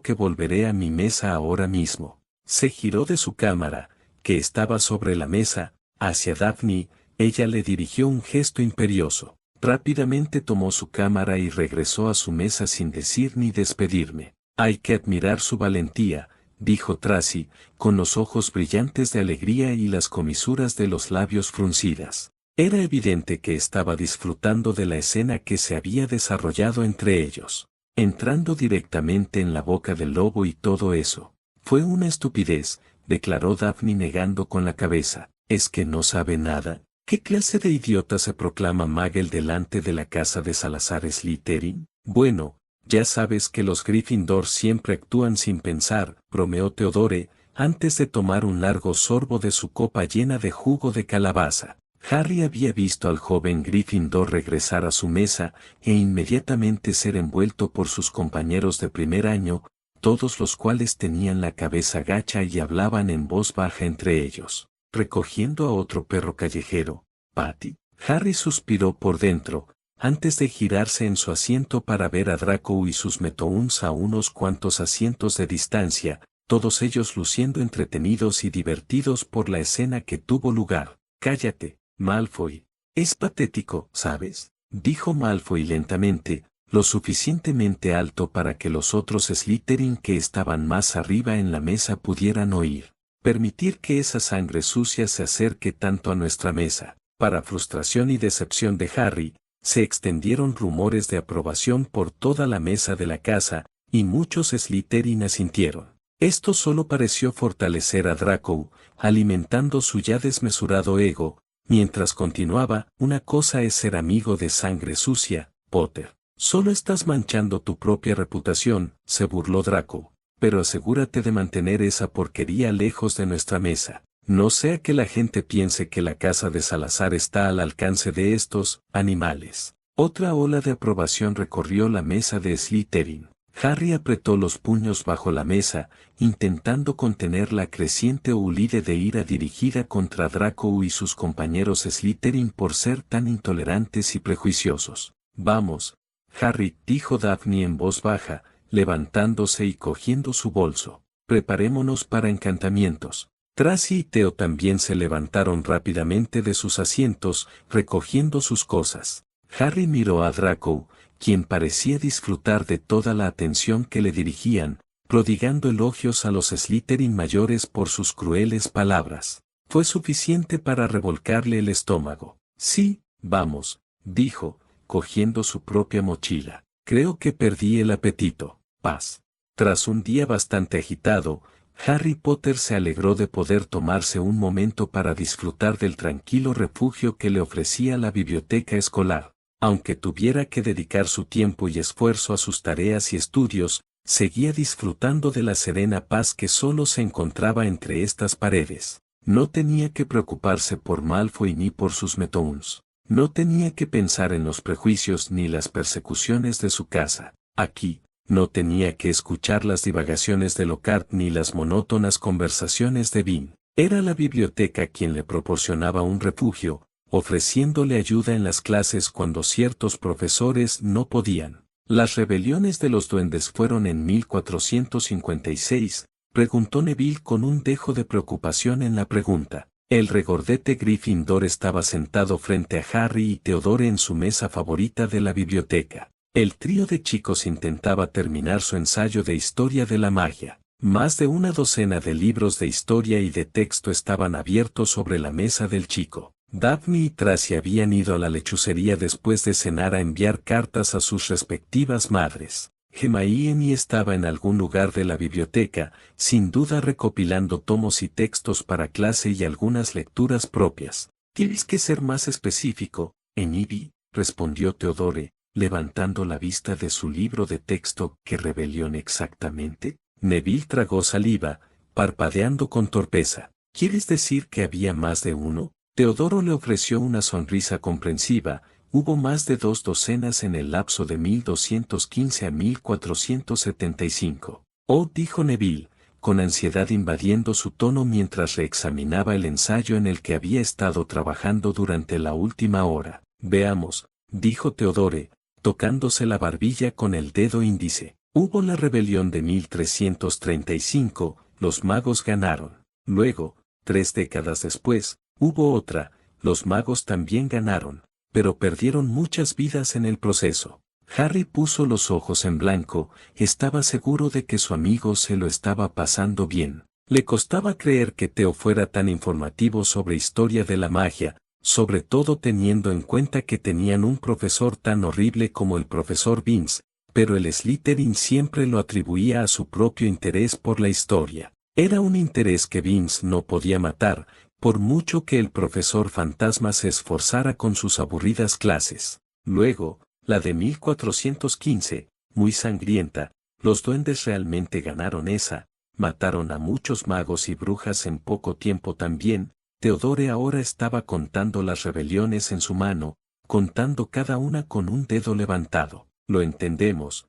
que volveré a mi mesa ahora mismo. Se giró de su cámara, que estaba sobre la mesa, hacia Daphne. Ella le dirigió un gesto imperioso. Rápidamente tomó su cámara y regresó a su mesa sin decir ni despedirme. Hay que admirar su valentía, dijo Tracy, con los ojos brillantes de alegría y las comisuras de los labios fruncidas. Era evidente que estaba disfrutando de la escena que se había desarrollado entre ellos. Entrando directamente en la boca del lobo y todo eso. Fue una estupidez, declaró Daphne negando con la cabeza. ¿Es que no sabe nada? ¿Qué clase de idiota se proclama Muggle delante de la casa de Salazar Slytherin? Bueno, ya sabes que los Gryffindor siempre actúan sin pensar, bromeó Theodore, antes de tomar un largo sorbo de su copa llena de jugo de calabaza. Harry había visto al joven Gryffindor regresar a su mesa e inmediatamente ser envuelto por sus compañeros de primer año, todos los cuales tenían la cabeza gacha y hablaban en voz baja entre ellos. Recogiendo a otro perro callejero, Patty, Harry suspiró por dentro, antes de girarse en su asiento para ver a Draco y sus Metoons a unos cuantos asientos de distancia, todos ellos luciendo entretenidos y divertidos por la escena que tuvo lugar. «Cállate, Malfoy. Es patético, ¿sabes?», dijo Malfoy lentamente, lo suficientemente alto para que los otros Slytherin que estaban más arriba en la mesa pudieran oír. «Permitir que esa sangre sucia se acerque tanto a nuestra mesa». Para frustración y decepción de Harry, se extendieron rumores de aprobación por toda la mesa de la casa, y muchos Slytherin asintieron. Esto solo pareció fortalecer a Draco, alimentando su ya desmesurado ego, mientras continuaba: «Una cosa es ser amigo de sangre sucia, Potter. Solo estás manchando tu propia reputación», se burló Draco, «pero asegúrate de mantener esa porquería lejos de nuestra mesa. No sea que la gente piense que la casa de Salazar está al alcance de estos animales». Otra ola de aprobación recorrió la mesa de Slytherin. Harry apretó los puños bajo la mesa, intentando contener la creciente oleada de ira dirigida contra Draco y sus compañeros Slytherin por ser tan intolerantes y prejuiciosos. «Vamos, Harry», dijo Daphne en voz baja, levantándose y cogiendo su bolso. «Preparémonos para encantamientos». Tracy y Theo también se levantaron rápidamente de sus asientos, recogiendo sus cosas. Harry miró a Draco, quien parecía disfrutar de toda la atención que le dirigían, prodigando elogios a los Slytherin mayores por sus crueles palabras. Fue suficiente para revolcarle el estómago. «Sí, vamos», dijo, cogiendo su propia mochila. «Creo que perdí el apetito». Paz. Tras un día bastante agitado, Harry Potter se alegró de poder tomarse un momento para disfrutar del tranquilo refugio que le ofrecía la biblioteca escolar. Aunque tuviera que dedicar su tiempo y esfuerzo a sus tareas y estudios, seguía disfrutando de la serena paz que solo se encontraba entre estas paredes. No tenía que preocuparse por Malfoy ni por sus Metoons. No tenía que pensar en los prejuicios ni las persecuciones de su casa. Aquí, no tenía que escuchar las divagaciones de Lockhart ni las monótonas conversaciones de Bean. Era la biblioteca quien le proporcionaba un refugio, ofreciéndole ayuda en las clases cuando ciertos profesores no podían. «¿Las rebeliones de los duendes fueron en 1456? Preguntó Neville con un dejo de preocupación en la pregunta. El regordete Gryffindor estaba sentado frente a Harry y Theodore en su mesa favorita de la biblioteca. El trío de chicos intentaba terminar su ensayo de historia de la magia. Más de una docena de libros de historia y de texto estaban abiertos sobre la mesa del chico. Daphne y Tracy habían ido a la lechucería después de cenar a enviar cartas a sus respectivas madres. Hermione estaba en algún lugar de la biblioteca, sin duda recopilando tomos y textos para clase y algunas lecturas propias. «Tienes que ser más específico, Enibi», respondió Theodore, levantando la vista de su libro de texto. «¿Qué rebelión exactamente?». Neville tragó saliva, parpadeando con torpeza. «¿Quieres decir que había más de uno?». Teodoro le ofreció una sonrisa comprensiva. «Hubo más de 2 docenas en el lapso de 1215 a 1475. «Oh», dijo Neville, con ansiedad invadiendo su tono mientras reexaminaba el ensayo en el que había estado trabajando durante la última hora. «Veamos», dijo Theodore, tocándose la barbilla con el dedo índice. «Hubo la rebelión de 1335, los magos ganaron. Luego, 3 décadas después, hubo otra, los magos también ganaron, pero perdieron muchas vidas en el proceso». Harry puso los ojos en blanco, estaba seguro de que su amigo se lo estaba pasando bien. Le costaba creer que Theo fuera tan informativo sobre historia de la magia, sobre todo teniendo en cuenta que tenían un profesor tan horrible como el profesor Binns, pero el Slytherin siempre lo atribuía a su propio interés por la historia. Era un interés que Binns no podía matar, por mucho que el profesor fantasma se esforzara con sus aburridas clases. Luego, la de 1415, muy sangrienta, los duendes realmente ganaron esa, mataron a muchos magos y brujas en poco tiempo también. Teodore ahora estaba contando las rebeliones en su mano, contando cada una con un dedo levantado. Lo entendemos,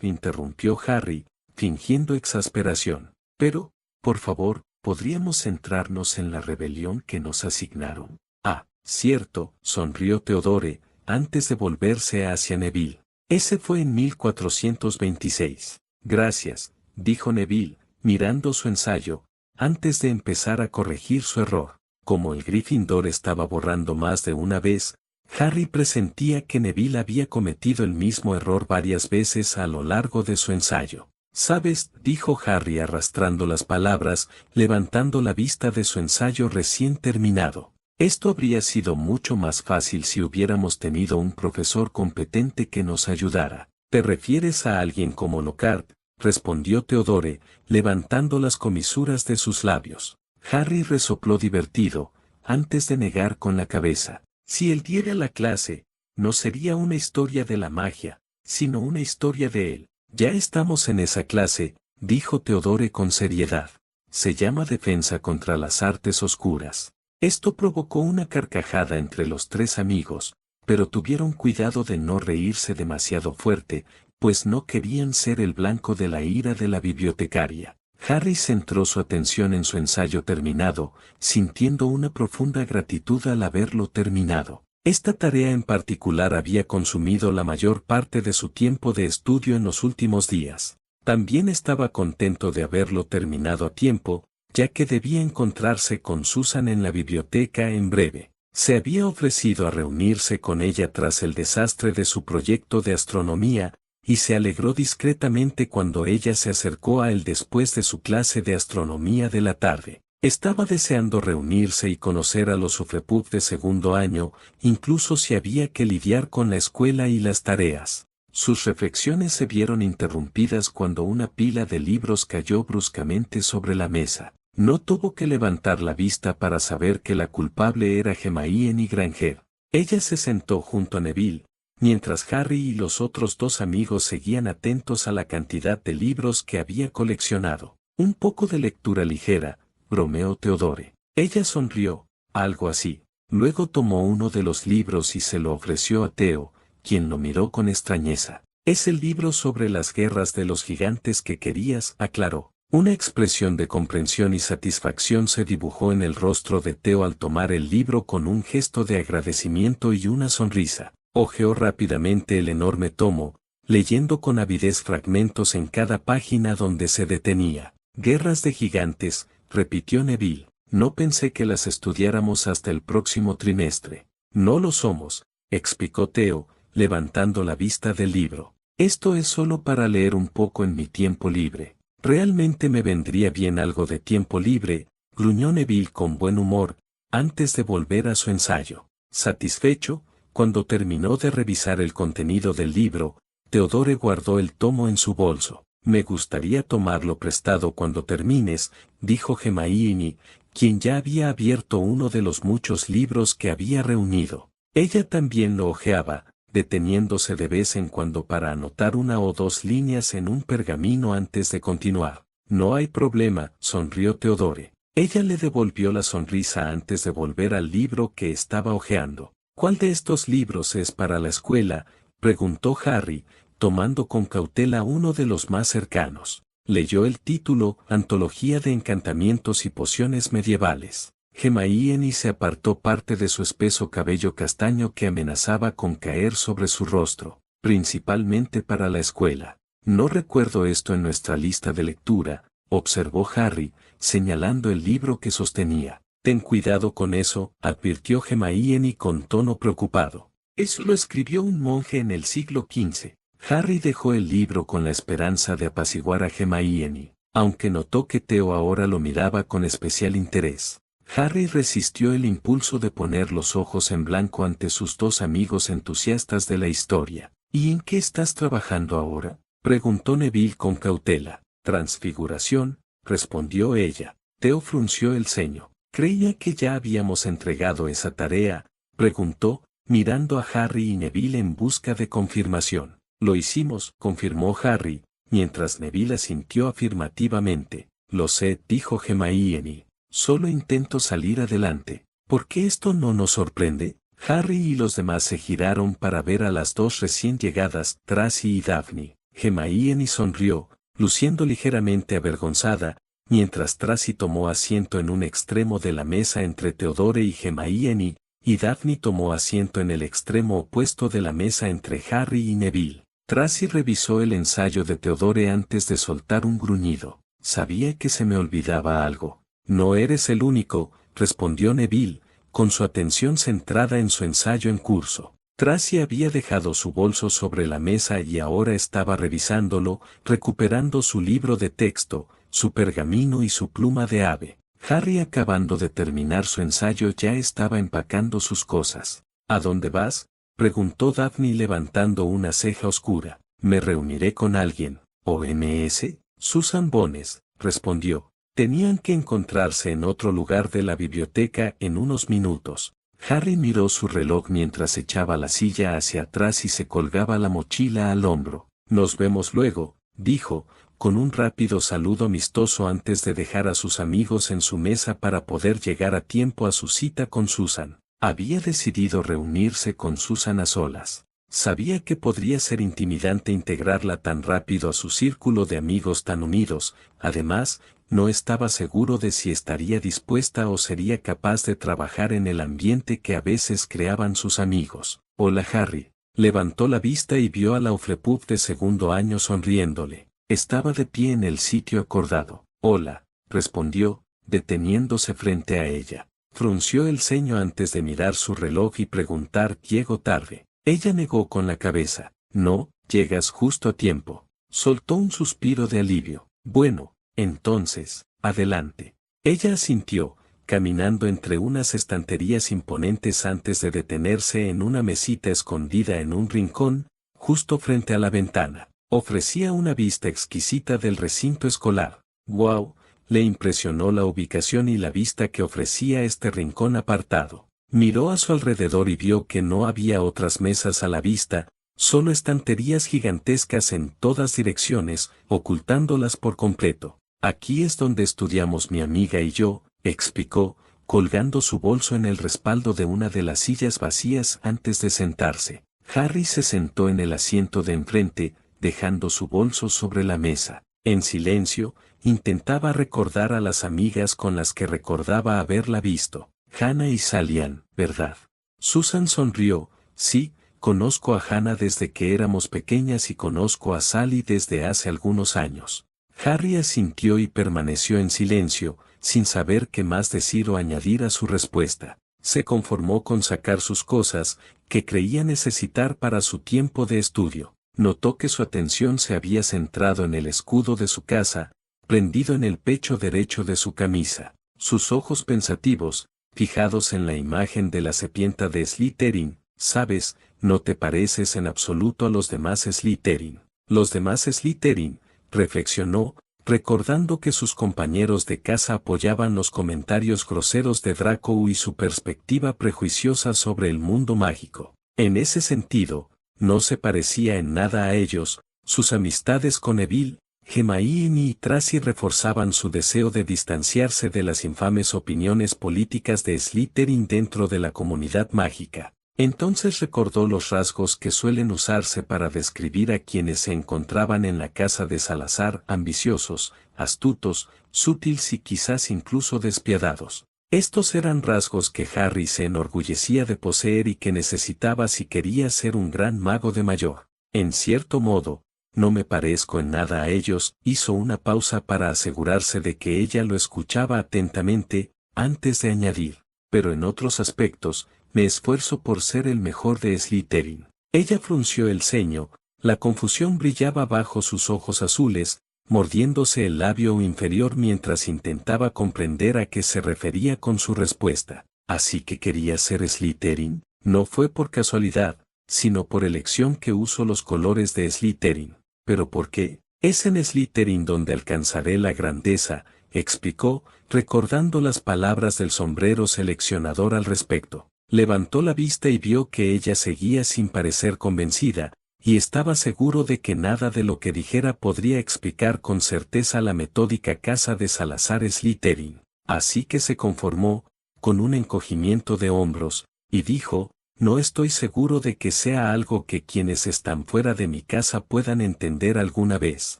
interrumpió Harry, fingiendo exasperación. Pero, por favor, ¿podríamos centrarnos en la rebelión que nos asignaron? Ah, cierto, sonrió Teodore, antes de volverse hacia Neville. Ese fue en 1426. Gracias, dijo Neville, mirando su ensayo, antes de empezar a corregir su error. Como el Gryffindor estaba borrando más de una vez, Harry presentía que Neville había cometido el mismo error varias veces a lo largo de su ensayo. ¿Sabes?, dijo Harry arrastrando las palabras, levantando la vista de su ensayo recién terminado. Esto habría sido mucho más fácil si hubiéramos tenido un profesor competente que nos ayudara. ¿Te refieres a alguien como Lockhart?, respondió Teodore, levantando las comisuras de sus labios. Harry resopló divertido, antes de negar con la cabeza. Si él diera la clase, no sería una historia de la magia, sino una historia de él. Ya estamos en esa clase, dijo Teodore con seriedad. Se llama Defensa contra las Artes Oscuras. Esto provocó una carcajada entre los tres amigos, pero tuvieron cuidado de no reírse demasiado fuerte, pues no querían ser el blanco de la ira de la bibliotecaria. Harry centró su atención en su ensayo terminado, sintiendo una profunda gratitud al haberlo terminado. Esta tarea en particular había consumido la mayor parte de su tiempo de estudio en los últimos días. También estaba contento de haberlo terminado a tiempo, ya que debía encontrarse con Susan en la biblioteca en breve. Se había ofrecido a reunirse con ella tras el desastre de su proyecto de astronomía, y se alegró discretamente cuando ella se acercó a él después de su clase de astronomía de la tarde. Estaba deseando reunirse y conocer a los Hufflepuff de segundo año, incluso si había que lidiar con la escuela y las tareas. Sus reflexiones se vieron interrumpidas cuando una pila de libros cayó bruscamente sobre la mesa. No tuvo que levantar la vista para saber que la culpable era Hermione Granger. Ella se sentó junto a Neville, mientras Harry y los otros dos amigos seguían atentos a la cantidad de libros que había coleccionado. Un poco de lectura ligera, bromeó Teodore. Ella sonrió, algo así. Luego tomó uno de los libros y se lo ofreció a Theo, quien lo miró con extrañeza. Es el libro sobre las guerras de los gigantes que querías, aclaró. Una expresión de comprensión y satisfacción se dibujó en el rostro de Theo al tomar el libro con un gesto de agradecimiento y una sonrisa. Hojeó rápidamente el enorme tomo, leyendo con avidez fragmentos en cada página donde se detenía. Guerras de gigantes, repitió Neville. No pensé que las estudiáramos hasta el próximo trimestre. No lo somos, explicó Theo, levantando la vista del libro. Esto es solo para leer un poco en mi tiempo libre. Realmente me vendría bien algo de tiempo libre, gruñó Neville con buen humor, antes de volver a su ensayo. Satisfecho, cuando terminó de revisar el contenido del libro, Teodore guardó el tomo en su bolso. Me gustaría tomarlo prestado cuando termines, dijo Hermione, quien ya había abierto uno de los muchos libros que había reunido. Ella también lo hojeaba, deteniéndose de vez en cuando para anotar una o dos líneas en un pergamino antes de continuar. No hay problema, sonrió Teodore. Ella le devolvió la sonrisa antes de volver al libro que estaba hojeando. ¿Cuál de estos libros es para la escuela?, preguntó Harry, tomando con cautela uno de los más cercanos. Leyó el título, Antología de Encantamientos y Pociones Medievales. Hermione se apartó parte de su espeso cabello castaño que amenazaba con caer sobre su rostro, principalmente para la escuela. No recuerdo esto en nuestra lista de lectura, observó Harry, señalando el libro que sostenía. Ten cuidado con eso, advirtió Hermione con tono preocupado. Eso lo escribió un monje en el siglo XV. Harry dejó el libro con la esperanza de apaciguar a Hermione, aunque notó que Theo ahora lo miraba con especial interés. Harry resistió el impulso de poner los ojos en blanco ante sus dos amigos entusiastas de la historia. ¿Y en qué estás trabajando ahora?, preguntó Neville con cautela. Transfiguración, respondió ella. Theo frunció el ceño. Creía que ya habíamos entregado esa tarea, preguntó, mirando a Harry y Neville en busca de confirmación. Lo hicimos, confirmó Harry, mientras Neville asintió afirmativamente. Lo sé, dijo Hermione. Solo intento salir adelante. ¿Por qué esto no nos sorprende? Harry y los demás se giraron para ver a las dos recién llegadas, Tracy y Daphne. Hermione sonrió, luciendo ligeramente avergonzada, mientras Tracy tomó asiento en un extremo de la mesa entre Theodore y Hermione, y Daphne tomó asiento en el extremo opuesto de la mesa entre Harry y Neville. Tracy revisó el ensayo de Theodore antes de soltar un gruñido. Sabía que se me olvidaba algo. No eres el único, respondió Neville, con su atención centrada en su ensayo en curso. Tracy había dejado su bolso sobre la mesa y ahora estaba revisándolo, recuperando su libro de texto, su pergamino y su pluma de ave. Harry, acabando de terminar su ensayo, ya estaba empacando sus cosas. ¿A dónde vas?, preguntó Daphne levantando una ceja oscura. Me reuniré con alguien. ¿OMS? Susan Bones, respondió. Tenían que encontrarse en otro lugar de la biblioteca en unos minutos. Harry miró su reloj mientras echaba la silla hacia atrás y se colgaba la mochila al hombro. Nos vemos luego, dijo, con un rápido saludo amistoso antes de dejar a sus amigos en su mesa para poder llegar a tiempo a su cita con Susan. Había decidido reunirse con Susan a solas. Sabía que podría ser intimidante integrarla tan rápido a su círculo de amigos tan unidos. Además, no estaba seguro de si estaría dispuesta o sería capaz de trabajar en el ambiente que a veces creaban sus amigos. Hola, Harry. Levantó la vista y vio a la Hufflepuff de segundo año sonriéndole. Estaba de pie en el sitio acordado. Hola, respondió, deteniéndose frente a ella. Frunció el ceño antes de mirar su reloj y preguntar: ¿Llego tarde? Ella negó con la cabeza. No, llegas justo a tiempo. Soltó un suspiro de alivio. Bueno, entonces, adelante. Ella asintió, caminando entre unas estanterías imponentes antes de detenerse en una mesita escondida en un rincón, justo frente a la ventana. Ofrecía una vista exquisita del recinto escolar. ¡Wow! Le impresionó la ubicación y la vista que ofrecía este rincón apartado. Miró a su alrededor y vio que no había otras mesas a la vista, solo estanterías gigantescas en todas direcciones, ocultándolas por completo. Aquí es donde estudiamos mi amiga y yo, explicó, colgando su bolso en el respaldo de una de las sillas vacías antes de sentarse. Harry se sentó en el asiento de enfrente, dejando su bolso sobre la mesa. En silencio, intentaba recordar a las amigas con las que recordaba haberla visto. Hannah y Sally Ann, ¿verdad? Susan sonrió. Sí, conozco a Hannah desde que éramos pequeñas y conozco a Sally desde hace algunos años. Harry asintió y permaneció en silencio, sin saber qué más decir o añadir a su respuesta. Se conformó con sacar sus cosas, que creía necesitar para su tiempo de estudio. Notó que su atención se había centrado en el escudo de su casa, prendido en el pecho derecho de su camisa. Sus ojos pensativos, fijados en la imagen de la serpiente de Slytherin. Sabes, no te pareces en absoluto a los demás Slytherin. Los demás Slytherin, reflexionó, recordando que sus compañeros de casa apoyaban los comentarios groseros de Draco y su perspectiva prejuiciosa sobre el mundo mágico. En ese sentido, no se parecía en nada a ellos. Sus amistades con Neville, Hermione y Tracy reforzaban su deseo de distanciarse de las infames opiniones políticas de Slytherin dentro de la comunidad mágica. Entonces recordó los rasgos que suelen usarse para describir a quienes se encontraban en la casa de Salazar: ambiciosos, astutos, sutiles y quizás incluso despiadados. Estos eran rasgos que Harry se enorgullecía de poseer y que necesitaba si quería ser un gran mago de mayor. En cierto modo, no me parezco en nada a ellos. Hizo una pausa para asegurarse de que ella lo escuchaba atentamente, antes de añadir, pero en otros aspectos, me esfuerzo por ser el mejor de Slytherin. Ella frunció el ceño, la confusión brillaba bajo sus ojos azules, mordiéndose el labio inferior mientras intentaba comprender a qué se refería con su respuesta. ¿Así que quería ser Slytherin? No fue por casualidad, sino por elección que uso los colores de Slytherin. ¿Pero por qué? Es en Slytherin donde alcanzaré la grandeza, explicó, recordando las palabras del sombrero seleccionador al respecto. Levantó la vista y vio que ella seguía sin parecer convencida, y estaba seguro de que nada de lo que dijera podría explicar con certeza la metódica casa de Salazar Slytherin. Así que se conformó, con un encogimiento de hombros, y dijo, no estoy seguro de que sea algo que quienes están fuera de mi casa puedan entender alguna vez.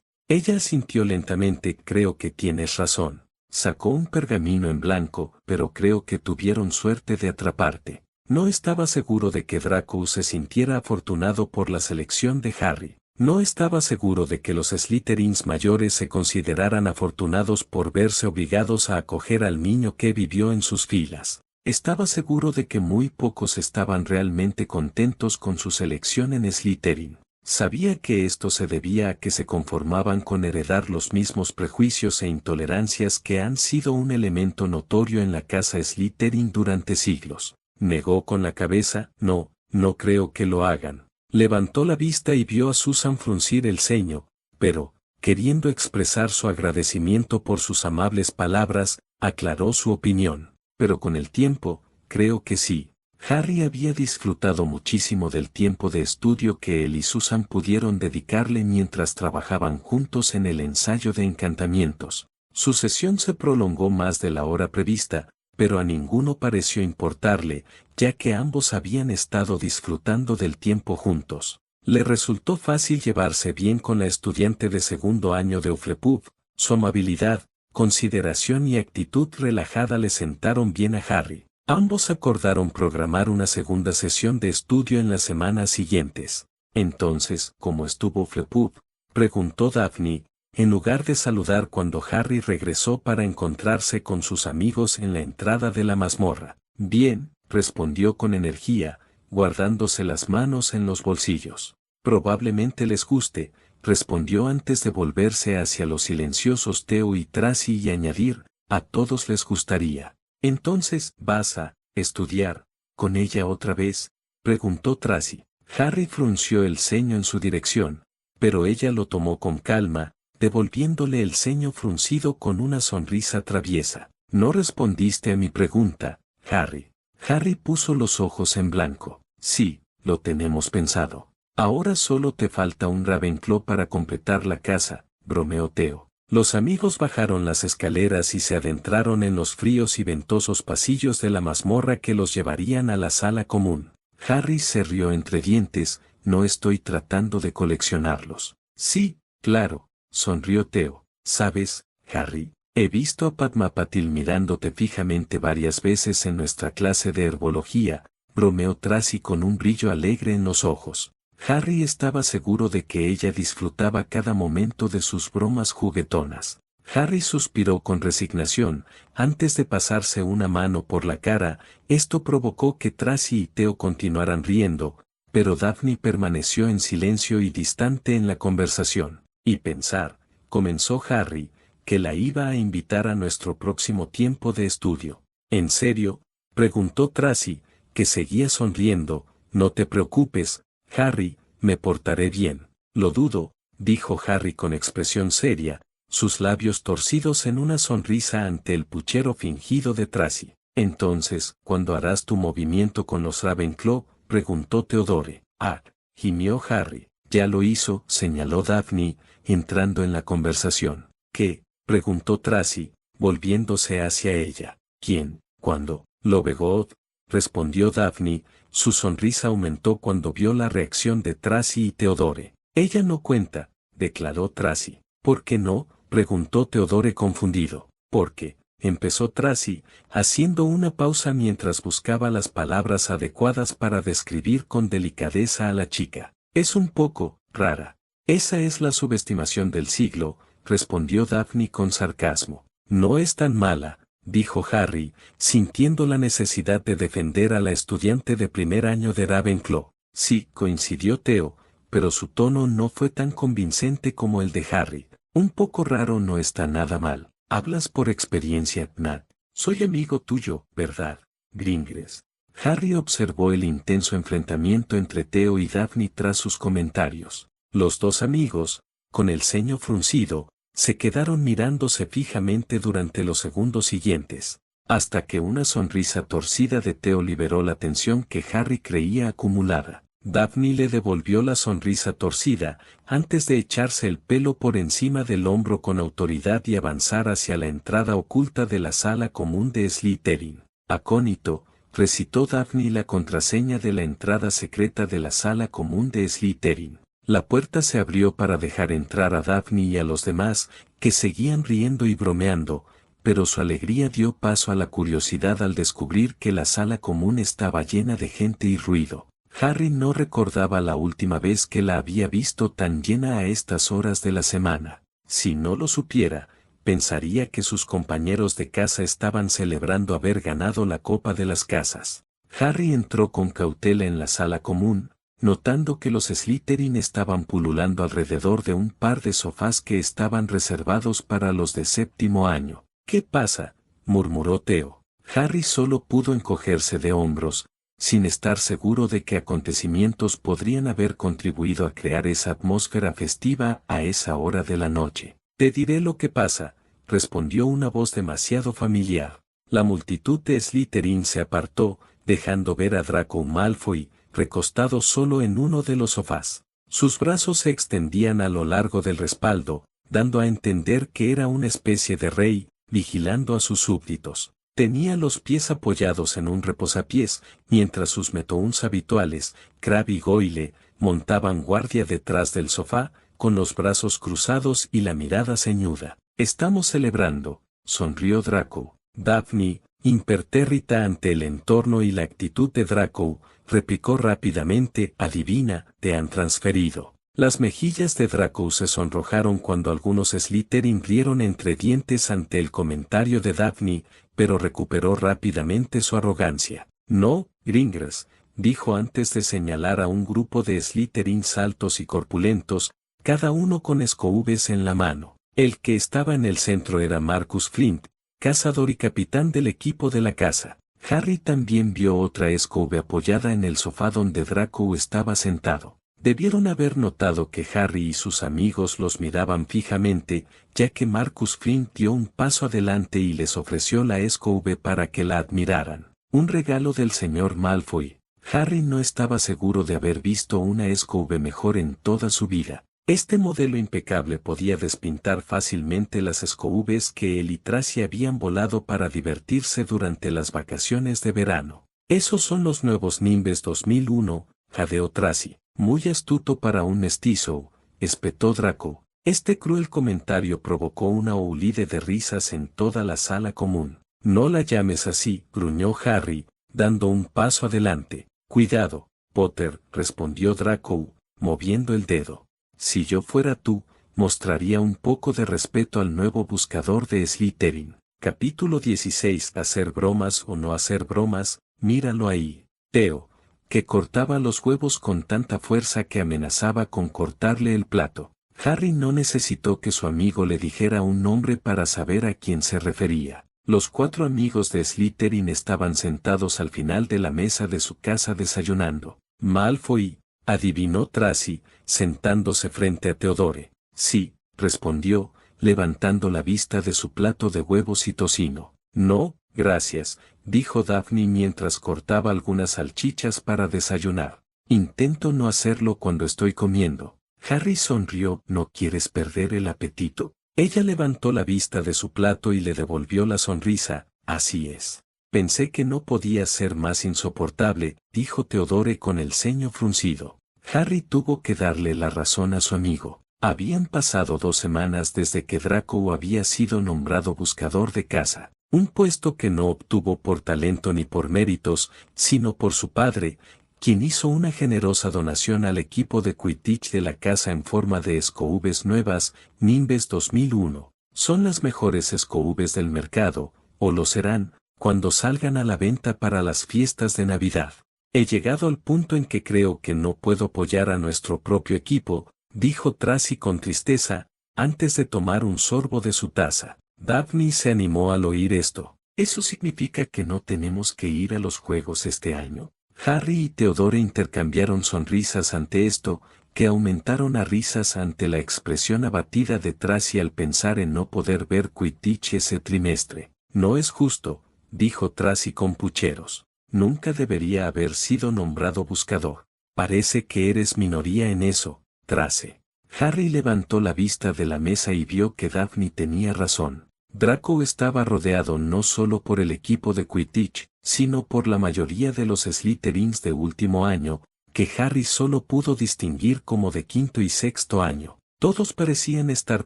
Ella asintió lentamente, creo que tienes razón. Sacó un pergamino en blanco, pero creo que tuvieron suerte de atraparte. No estaba seguro de que Draco se sintiera afortunado por la selección de Harry. No estaba seguro de que los Slytherins mayores se consideraran afortunados por verse obligados a acoger al niño que vivió en sus filas. Estaba seguro de que muy pocos estaban realmente contentos con su selección en Slytherin. Sabía que esto se debía a que se conformaban con heredar los mismos prejuicios e intolerancias que han sido un elemento notorio en la casa Slytherin durante siglos. Negó con la cabeza, no creo que lo hagan. Levantó la vista y vio a Susan fruncir el ceño, pero, queriendo expresar su agradecimiento por sus amables palabras, aclaró su opinión. Pero con el tiempo, creo que sí. Harry había disfrutado muchísimo del tiempo de estudio que él y Susan pudieron dedicarle mientras trabajaban juntos en el ensayo de encantamientos. Su sesión se prolongó más de la hora prevista, pero a ninguno pareció importarle, ya que ambos habían estado disfrutando del tiempo juntos. Le resultó fácil llevarse bien con la estudiante de segundo año de Hufflepuff. Su amabilidad, consideración y actitud relajada le sentaron bien a Harry. Ambos acordaron programar una segunda sesión de estudio en las semanas siguientes. Entonces, ¿cómo estuvo Hufflepuff?, preguntó Daphne, en lugar de saludar cuando Harry regresó para encontrarse con sus amigos en la entrada de la mazmorra. Bien, respondió con energía, guardándose las manos en los bolsillos. Probablemente les guste, respondió antes de volverse hacia los silenciosos Theo y Tracy y añadir, a todos les gustaría. Entonces, ¿vas a estudiar con ella otra vez?, preguntó Tracy. Harry frunció el ceño en su dirección, pero ella lo tomó con calma, devolviéndole el ceño fruncido con una sonrisa traviesa. No respondiste a mi pregunta, Harry. Harry puso los ojos en blanco. Sí, lo tenemos pensado. Ahora solo te falta un Ravenclaw para completar la casa, bromeó Theo. Los amigos bajaron las escaleras y se adentraron en los fríos y ventosos pasillos de la mazmorra que los llevarían a la sala común. Harry se rió entre dientes, no estoy tratando de coleccionarlos. Sí, claro, sonrió Theo. ¿Sabes, Harry? He visto a Padma Patil mirándote fijamente varias veces en nuestra clase de herbología, bromeó Tracy con un brillo alegre en los ojos. Harry estaba seguro de que ella disfrutaba cada momento de sus bromas juguetonas. Harry suspiró con resignación, antes de pasarse una mano por la cara. Esto provocó que Tracy y Theo continuaran riendo, pero Daphne permaneció en silencio y distante en la conversación. Y pensar, comenzó Harry, que la iba a invitar a nuestro próximo tiempo de estudio. ¿En serio?, preguntó Tracy, que seguía sonriendo. No te preocupes, Harry, me portaré bien. Lo dudo, dijo Harry con expresión seria, sus labios torcidos en una sonrisa ante el puchero fingido de Tracy. Entonces, ¿cuándo harás tu movimiento con los Ravenclaw?, preguntó Theodore. Ah, gimió Harry. Ya lo hizo, señaló Daphne, entrando en la conversación. ¿Qué?, preguntó Tracy, volviéndose hacia ella. ¿Quién? ¿Cuándo? Lovegood, respondió Daphne. Su sonrisa aumentó cuando vio la reacción de Tracy y Theodore. Ella no cuenta, declaró Tracy. ¿Por qué no?, preguntó Theodore confundido. Porque, empezó Tracy, haciendo una pausa mientras buscaba las palabras adecuadas para describir con delicadeza a la chica. Es un poco rara. Esa es la subestimación del siglo, respondió Daphne con sarcasmo. No es tan mala, dijo Harry, sintiendo la necesidad de defender a la estudiante de primer año de Ravenclaw. Sí, coincidió Theo, pero su tono no fue tan convincente como el de Harry. Un poco raro no está nada mal. Hablas por experiencia, Nat. Soy amigo tuyo, ¿verdad, Gringres? Harry observó el intenso enfrentamiento entre Theo y Daphne tras sus comentarios. Los dos amigos, con el ceño fruncido, se quedaron mirándose fijamente durante los segundos siguientes, hasta que una sonrisa torcida de Theo liberó la tensión que Harry creía acumulada. Daphne le devolvió la sonrisa torcida, antes de echarse el pelo por encima del hombro con autoridad y avanzar hacia la entrada oculta de la sala común de Slytherin. Acónito, recitó Daphne la contraseña de la entrada secreta de la sala común de Slytherin. La puerta se abrió para dejar entrar a Daphne y a los demás, que seguían riendo y bromeando, pero su alegría dio paso a la curiosidad al descubrir que la sala común estaba llena de gente y ruido. Harry no recordaba la última vez que la había visto tan llena a estas horas de la semana. Si no lo supiera, pensaría que sus compañeros de casa estaban celebrando haber ganado la Copa de las Casas. Harry entró con cautela en la sala común, notando que los Slytherin estaban pululando alrededor de un par de sofás que estaban reservados para los de séptimo año. «¿Qué pasa?», murmuró Theo. Harry solo pudo encogerse de hombros, sin estar seguro de qué acontecimientos podrían haber contribuido a crear esa atmósfera festiva a esa hora de la noche. «Te diré lo que pasa», respondió una voz demasiado familiar. La multitud de Slytherin se apartó, dejando ver a Draco Malfoy, recostado solo en uno de los sofás. Sus brazos se extendían a lo largo del respaldo, dando a entender que era una especie de rey, vigilando a sus súbditos. Tenía los pies apoyados en un reposapiés, mientras sus metouns habituales, Crabbe y Goyle, montaban guardia detrás del sofá, con los brazos cruzados y la mirada ceñuda. «Estamos celebrando», sonrió Draco. Daphne, impertérrita ante el entorno y la actitud de Draco, replicó rápidamente: «Adivina, te han transferido». Las mejillas de Draco se sonrojaron cuando algunos Slytherin rieron entre dientes ante el comentario de Daphne, pero recuperó rápidamente su arrogancia. «No, Gringers», dijo antes de señalar a un grupo de Slytherins altos y corpulentos, cada uno con escobas en la mano. El que estaba en el centro era Marcus Flint, cazador y capitán del equipo de la casa. Harry también vio otra escoba apoyada en el sofá donde Draco estaba sentado. Debieron haber notado que Harry y sus amigos los miraban fijamente, ya que Marcus Flint dio un paso adelante y les ofreció la escoba para que la admiraran. Un regalo del señor Malfoy. Harry no estaba seguro de haber visto una escoba mejor en toda su vida. Este modelo impecable podía despintar fácilmente las escobas que él y Tracy habían volado para divertirse durante las vacaciones de verano. «Esos son los nuevos Nimbes 2001, jadeó Tracy. «Muy astuto para un mestizo», espetó Draco. Este cruel comentario provocó una oulide de risas en toda la sala común. «No la llames así», gruñó Harry, dando un paso adelante. «Cuidado, Potter», respondió Draco, moviendo el dedo. «Si yo fuera tú, mostraría un poco de respeto al nuevo buscador de Slytherin». Capítulo 16. ¿Hacer bromas o no hacer bromas? Míralo ahí. Theo, que cortaba los huevos con tanta fuerza que amenazaba con cortarle el plato. Harry no necesitó que su amigo le dijera un nombre para saber a quién se refería. Los 4 amigos de Slytherin estaban sentados al final de la mesa de su casa desayunando. «Malfoy», adivinó Tracy, sentándose frente a Theodore. «Sí», respondió, levantando la vista de su plato de huevos y tocino. «No, gracias», dijo Daphne mientras cortaba algunas salchichas para desayunar. «Intento no hacerlo cuando estoy comiendo». Harry sonrió. «¿No quieres perder el apetito?». Ella levantó la vista de su plato y le devolvió la sonrisa. «Así es. Pensé que no podía ser más insoportable», dijo Theodore con el ceño fruncido. Harry tuvo que darle la razón a su amigo. Habían pasado 2 semanas desde que Draco había sido nombrado buscador de casa. Un puesto que no obtuvo por talento ni por méritos, sino por su padre, quien hizo una generosa donación al equipo de Quidditch de la casa en forma de escobas nuevas, Nimbes 2001. Son las mejores escobas del mercado, o lo serán, cuando salgan a la venta para las fiestas de Navidad. «He llegado al punto en que creo que no puedo apoyar a nuestro propio equipo», dijo Tracy con tristeza, antes de tomar un sorbo de su taza. Daphne se animó al oír esto. «¿Eso significa que no tenemos que ir a los juegos este año?». Harry y Theodore intercambiaron sonrisas ante esto, que aumentaron a risas ante la expresión abatida de Tracy al pensar en no poder ver Quidditch ese trimestre. «No es justo», dijo Tracy con pucheros. «Nunca debería haber sido nombrado buscador». Parece que eres minoría en eso, Trace. Harry levantó la vista de la mesa y vio que Daphne tenía razón. Draco estaba rodeado no solo por el equipo de Quidditch, sino por la mayoría de los Slytherins de último año, que Harry solo pudo distinguir como de quinto y sexto año. Todos parecían estar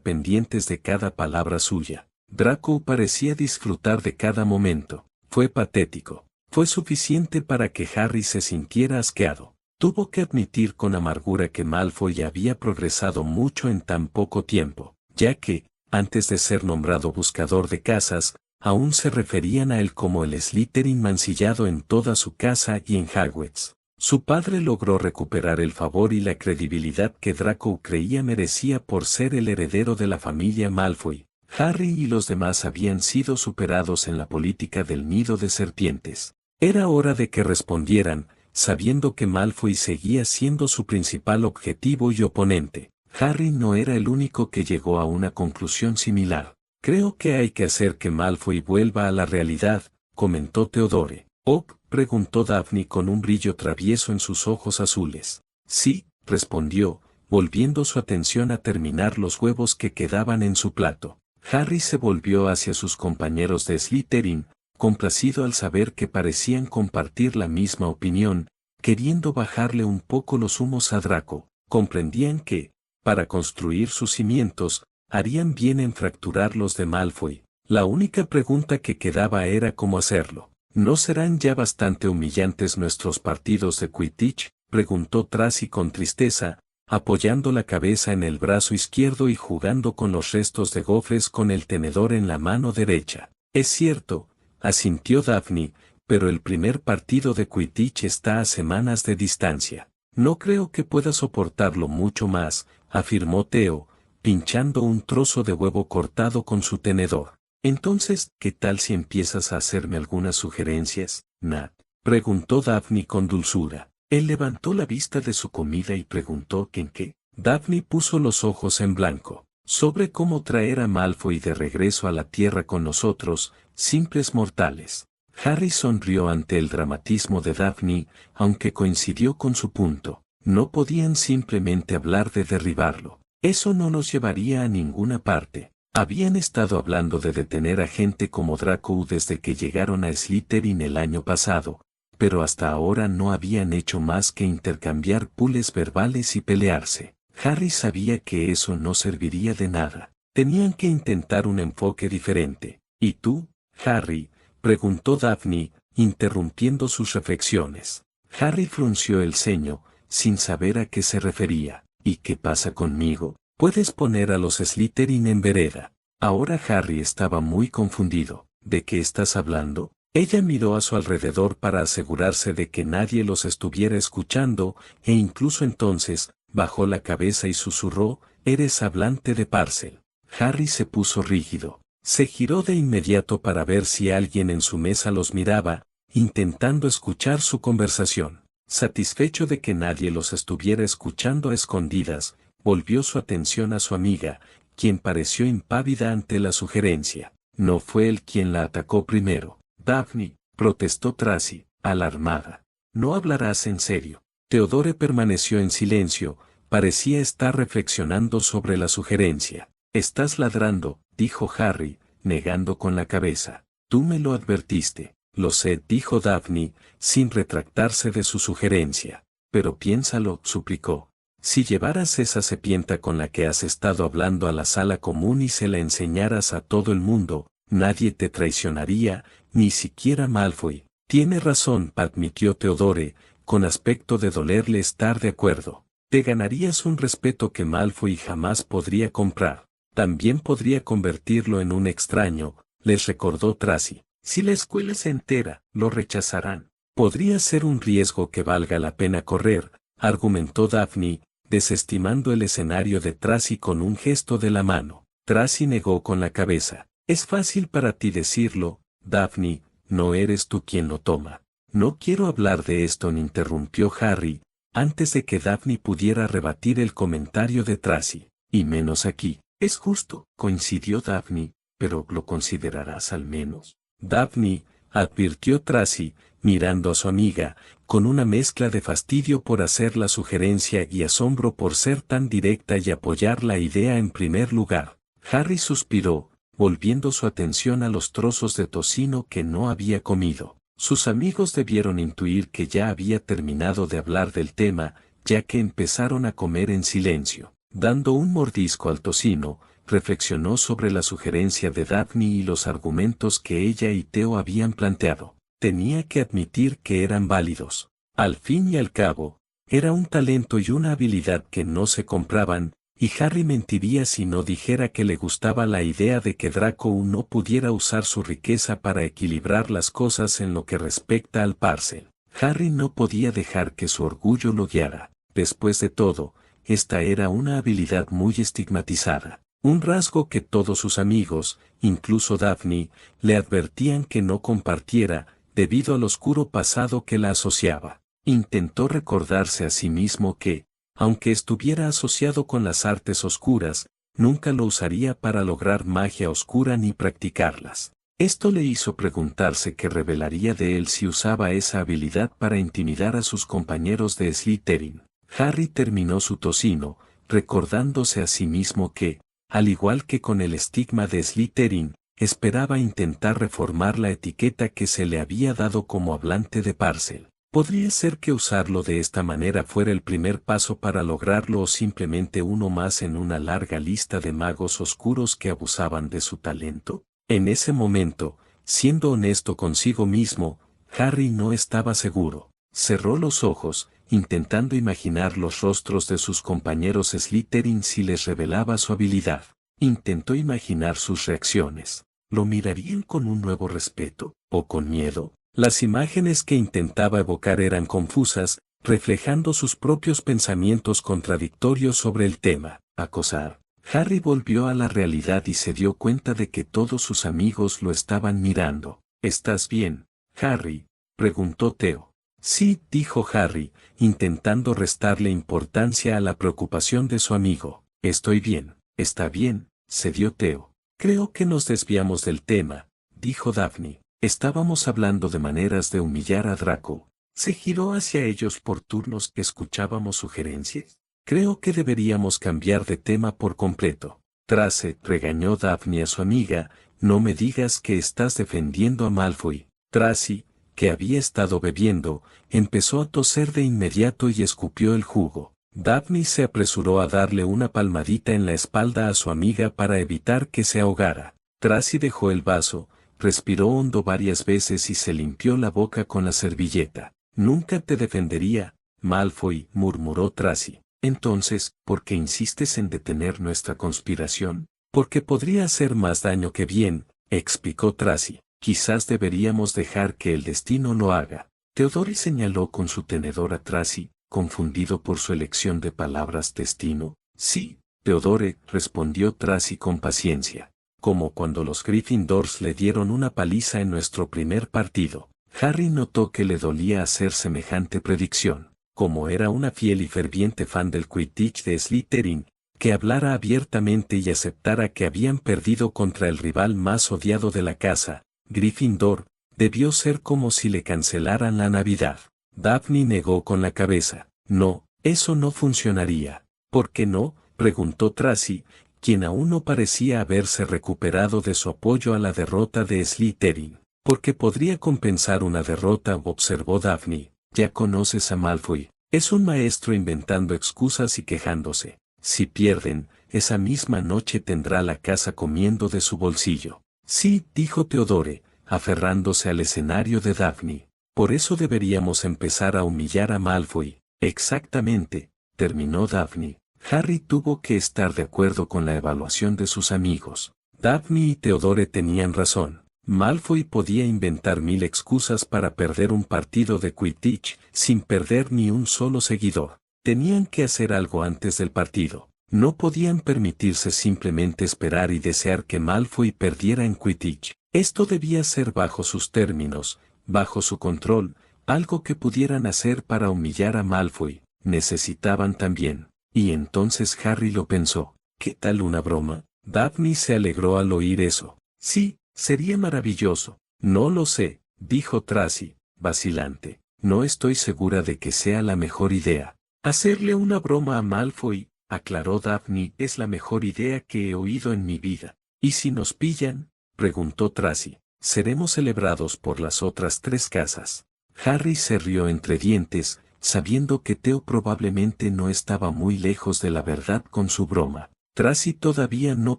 pendientes de cada palabra suya. Draco parecía disfrutar de cada momento. Fue patético. Fue suficiente para que Harry se sintiera asqueado. Tuvo que admitir con amargura que Malfoy había progresado mucho en tan poco tiempo, ya que, antes de ser nombrado buscador de casas, aún se referían a él como el Slytherin mancillado en toda su casa y en Hogwarts. Su padre logró recuperar el favor y la credibilidad que Draco creía merecía por ser el heredero de la familia Malfoy. Harry y los demás habían sido superados en la política del nido de serpientes. Era hora de que respondieran, sabiendo que Malfoy seguía siendo su principal objetivo y oponente. Harry no era el único que llegó a una conclusión similar. Creo que hay que hacer que Malfoy vuelva a la realidad, comentó Theodore. «¿Oh?», preguntó Daphne con un brillo travieso en sus ojos azules. «Sí», respondió, volviendo su atención a terminar los huevos que quedaban en su plato. Harry se volvió hacia sus compañeros de Slytherin, complacido al saber que parecían compartir la misma opinión, queriendo bajarle un poco los humos a Draco. Comprendían que, para construir sus cimientos, harían bien en fracturar los de Malfoy. La única pregunta que quedaba era cómo hacerlo. ¿No serán ya bastante humillantes nuestros partidos de Quidditch?, preguntó Tracy con tristeza, apoyando la cabeza en el brazo izquierdo y jugando con los restos de gofres con el tenedor en la mano derecha. «Es cierto», asintió Daphne, «pero el primer partido de Quidditch está a semanas de distancia. No creo que pueda soportarlo mucho más», afirmó Theo, pinchando un trozo de huevo cortado con su tenedor. «Entonces, ¿qué tal si empiezas a hacerme algunas sugerencias, Nat?», preguntó Daphne con dulzura. Él levantó la vista de su comida y preguntó que en qué. Daphne puso los ojos en blanco. «Sobre cómo traer a Malfoy de regreso a la Tierra con nosotros, simples mortales». Harry sonrió ante el dramatismo de Daphne, aunque coincidió con su punto. No podían simplemente hablar de derribarlo. Eso no nos llevaría a ninguna parte. Habían estado hablando de detener a gente como Draco desde que llegaron a Slytherin el año pasado, pero hasta ahora no habían hecho más que intercambiar pules verbales y pelearse. Harry sabía que eso no serviría de nada. Tenían que intentar un enfoque diferente. «¿Y tú, Harry?», preguntó Daphne, interrumpiendo sus reflexiones. Harry frunció el ceño, sin saber a qué se refería. «¿Y qué pasa conmigo? Puedes poner a los Slytherin en vereda». Ahora Harry estaba muy confundido. «¿De qué estás hablando?». Ella miró a su alrededor para asegurarse de que nadie los estuviera escuchando, e incluso entonces, bajó la cabeza y susurró: «Eres hablante de Parcel». Harry se puso rígido. Se giró de inmediato para ver si alguien en su mesa los miraba, intentando escuchar su conversación. Satisfecho de que nadie los estuviera escuchando a escondidas, volvió su atención a su amiga, quien pareció impávida ante la sugerencia. No fue él quien la atacó primero. «Daphne», protestó Tracy, alarmada. «¿No hablarás en serio?». Theodore permaneció en silencio, parecía estar reflexionando sobre la sugerencia. «Estás ladrando», dijo Harry, negando con la cabeza. «Tú me lo advertiste». «Lo sé», dijo Daphne, sin retractarse de su sugerencia. «Pero piénsalo», suplicó. «Si llevaras esa serpiente con la que has estado hablando a la sala común y se la enseñaras a todo el mundo, nadie te traicionaría, ni siquiera Malfoy». «Tiene razón», admitió Theodore, con aspecto de dolerle estar de acuerdo. «Te ganarías un respeto que Malfoy jamás podría comprar. También podría convertirlo en un extraño», les recordó Tracy. «Si la escuela se entera, lo rechazarán». «Podría ser un riesgo que valga la pena correr», argumentó Daphne, desestimando el escenario de Tracy con un gesto de la mano. Tracy negó con la cabeza. «Es fácil para ti decirlo, Daphne, no eres tú quien lo toma». «No quiero hablar de esto», interrumpió Harry, antes de que Daphne pudiera rebatir el comentario de Tracy. «Y menos aquí». «Es justo», coincidió Daphne, «pero lo considerarás al menos». «Daphne», advirtió Tracy, mirando a su amiga, con una mezcla de fastidio por hacer la sugerencia y asombro por ser tan directa y apoyar la idea en primer lugar. Harry suspiró, volviendo su atención a los trozos de tocino que no había comido. Sus amigos debieron intuir que ya había terminado de hablar del tema, ya que empezaron a comer en silencio. Dando un mordisco al tocino, reflexionó sobre la sugerencia de Daphne y los argumentos que ella y Theo habían planteado. Tenía que admitir que eran válidos. Al fin y al cabo, era un talento y una habilidad que no se compraban, y Harry mentiría si no dijera que le gustaba la idea de que Draco no pudiera usar su riqueza para equilibrar las cosas en lo que respecta al Parcel. Harry no podía dejar que su orgullo lo guiara. Después de todo, esta era una habilidad muy estigmatizada. Un rasgo que todos sus amigos, incluso Daphne, le advertían que no compartiera, debido al oscuro pasado que la asociaba. Intentó recordarse a sí mismo que, aunque estuviera asociado con las artes oscuras, nunca lo usaría para lograr magia oscura ni practicarlas. Esto le hizo preguntarse qué revelaría de él si usaba esa habilidad para intimidar a sus compañeros de Slytherin. Harry terminó su tocino, recordándose a sí mismo que, al igual que con el estigma de Slytherin, esperaba intentar reformar la etiqueta que se le había dado como hablante de Parcel. ¿Podría ser que usarlo de esta manera fuera el primer paso para lograrlo o simplemente uno más en una larga lista de magos oscuros que abusaban de su talento? En ese momento, siendo honesto consigo mismo, Harry no estaba seguro. Cerró los ojos, intentando imaginar los rostros de sus compañeros Slytherin si les revelaba su habilidad. Intentó imaginar sus reacciones. ¿Lo mirarían con un nuevo respeto, o con miedo? Las imágenes que intentaba evocar eran confusas, reflejando sus propios pensamientos contradictorios sobre el tema. Acosar. Harry volvió a la realidad y se dio cuenta de que todos sus amigos lo estaban mirando. ¿Estás bien, Harry?, preguntó Theo. Sí, dijo Harry, intentando restarle importancia a la preocupación de su amigo. Estoy bien. Está bien, cedió Theo. Creo que nos desviamos del tema, dijo Daphne. Estábamos hablando de maneras de humillar a Draco. Se giró hacia ellos por turnos que escuchábamos sugerencias. Creo que deberíamos cambiar de tema por completo. Trace, regañó Daphne a su amiga, no me digas que estás defendiendo a Malfoy. Tracy, que había estado bebiendo, empezó a toser de inmediato y escupió el jugo. Daphne se apresuró a darle una palmadita en la espalda a su amiga para evitar que se ahogara. Tracy dejó el vaso, respiró hondo varias veces y se limpió la boca con la servilleta. Nunca te defendería, Malfoy, murmuró Tracy. Entonces, ¿por qué insistes en detener nuestra conspiración? Porque podría hacer más daño que bien, explicó Tracy. Quizás deberíamos dejar que el destino lo haga. Theodore señaló con su tenedor a Tracy, confundido por su elección de palabras destino. Sí, Theodore, respondió Tracy con paciencia. Como cuando los Gryffindors le dieron una paliza en nuestro primer partido. Harry notó que le dolía hacer semejante predicción. Como era una fiel y ferviente fan del Quidditch de Slytherin, que hablara abiertamente y aceptara que habían perdido contra el rival más odiado de la casa, Gryffindor, debió ser como si le cancelaran la Navidad. Daphne negó con la cabeza. No, eso no funcionaría. ¿Por qué no?, preguntó Tracy, quien aún no parecía haberse recuperado de su apoyo a la derrota de Slytherin. Porque podría compensar una derrota, observó Daphne. Ya conoces a Malfoy. Es un maestro inventando excusas y quejándose. Si pierden, esa misma noche tendrá la casa comiendo de su bolsillo. Sí, dijo Theodore, aferrándose al escenario de Daphne. Por eso deberíamos empezar a humillar a Malfoy. Exactamente, terminó Daphne. Harry tuvo que estar de acuerdo con la evaluación de sus amigos. Daphne y Theodore tenían razón. Malfoy podía inventar 1000 excusas para perder un partido de Quidditch sin perder ni un solo seguidor. Tenían que hacer algo antes del partido. No podían permitirse simplemente esperar y desear que Malfoy perdiera en Quidditch. Esto debía ser bajo sus términos, bajo su control, algo que pudieran hacer para humillar a Malfoy. Necesitaban también. Y entonces Harry lo pensó. ¿Qué tal una broma? Daphne se alegró al oír eso. Sí, sería maravilloso. No lo sé, dijo Tracy. vacilante. No estoy segura de que sea la mejor idea. Hacerle una broma a Malfoy, aclaró Daphne, es la mejor idea que he oído en mi vida. ¿Y si nos pillan?, preguntó Tracy. Seremos celebrados por las otras 3 casas. Harry se rió entre dientes, sabiendo que Theo probablemente no estaba muy lejos de la verdad con su broma. Tracy todavía no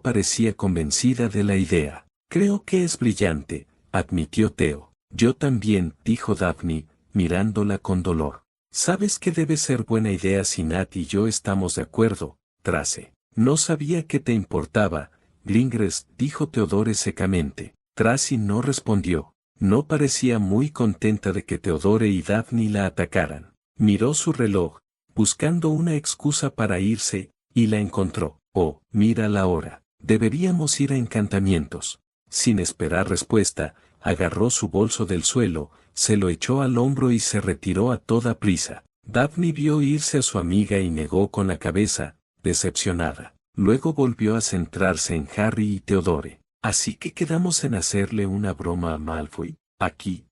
parecía convencida de la idea. Creo que es brillante, admitió Theo. Yo también, dijo Daphne, mirándola con dolor. Sabes que debe ser buena idea si Nat y yo estamos de acuerdo, Tracy. No sabía que te importaba, Gringres, dijo Theodore secamente. Tracy no respondió. No parecía muy contenta de que Theodore y Daphne la atacaran. Miró su reloj, buscando una excusa para irse, y la encontró. Oh, mira la hora. Deberíamos ir a encantamientos. Sin esperar respuesta, agarró su bolso del suelo, se lo echó al hombro y se retiró a toda prisa. Daphne vio irse a su amiga y negó con la cabeza, decepcionada. Luego volvió a centrarse en Harry y Theodore. Así que quedamos en hacerle una broma a Malfoy. Aquí,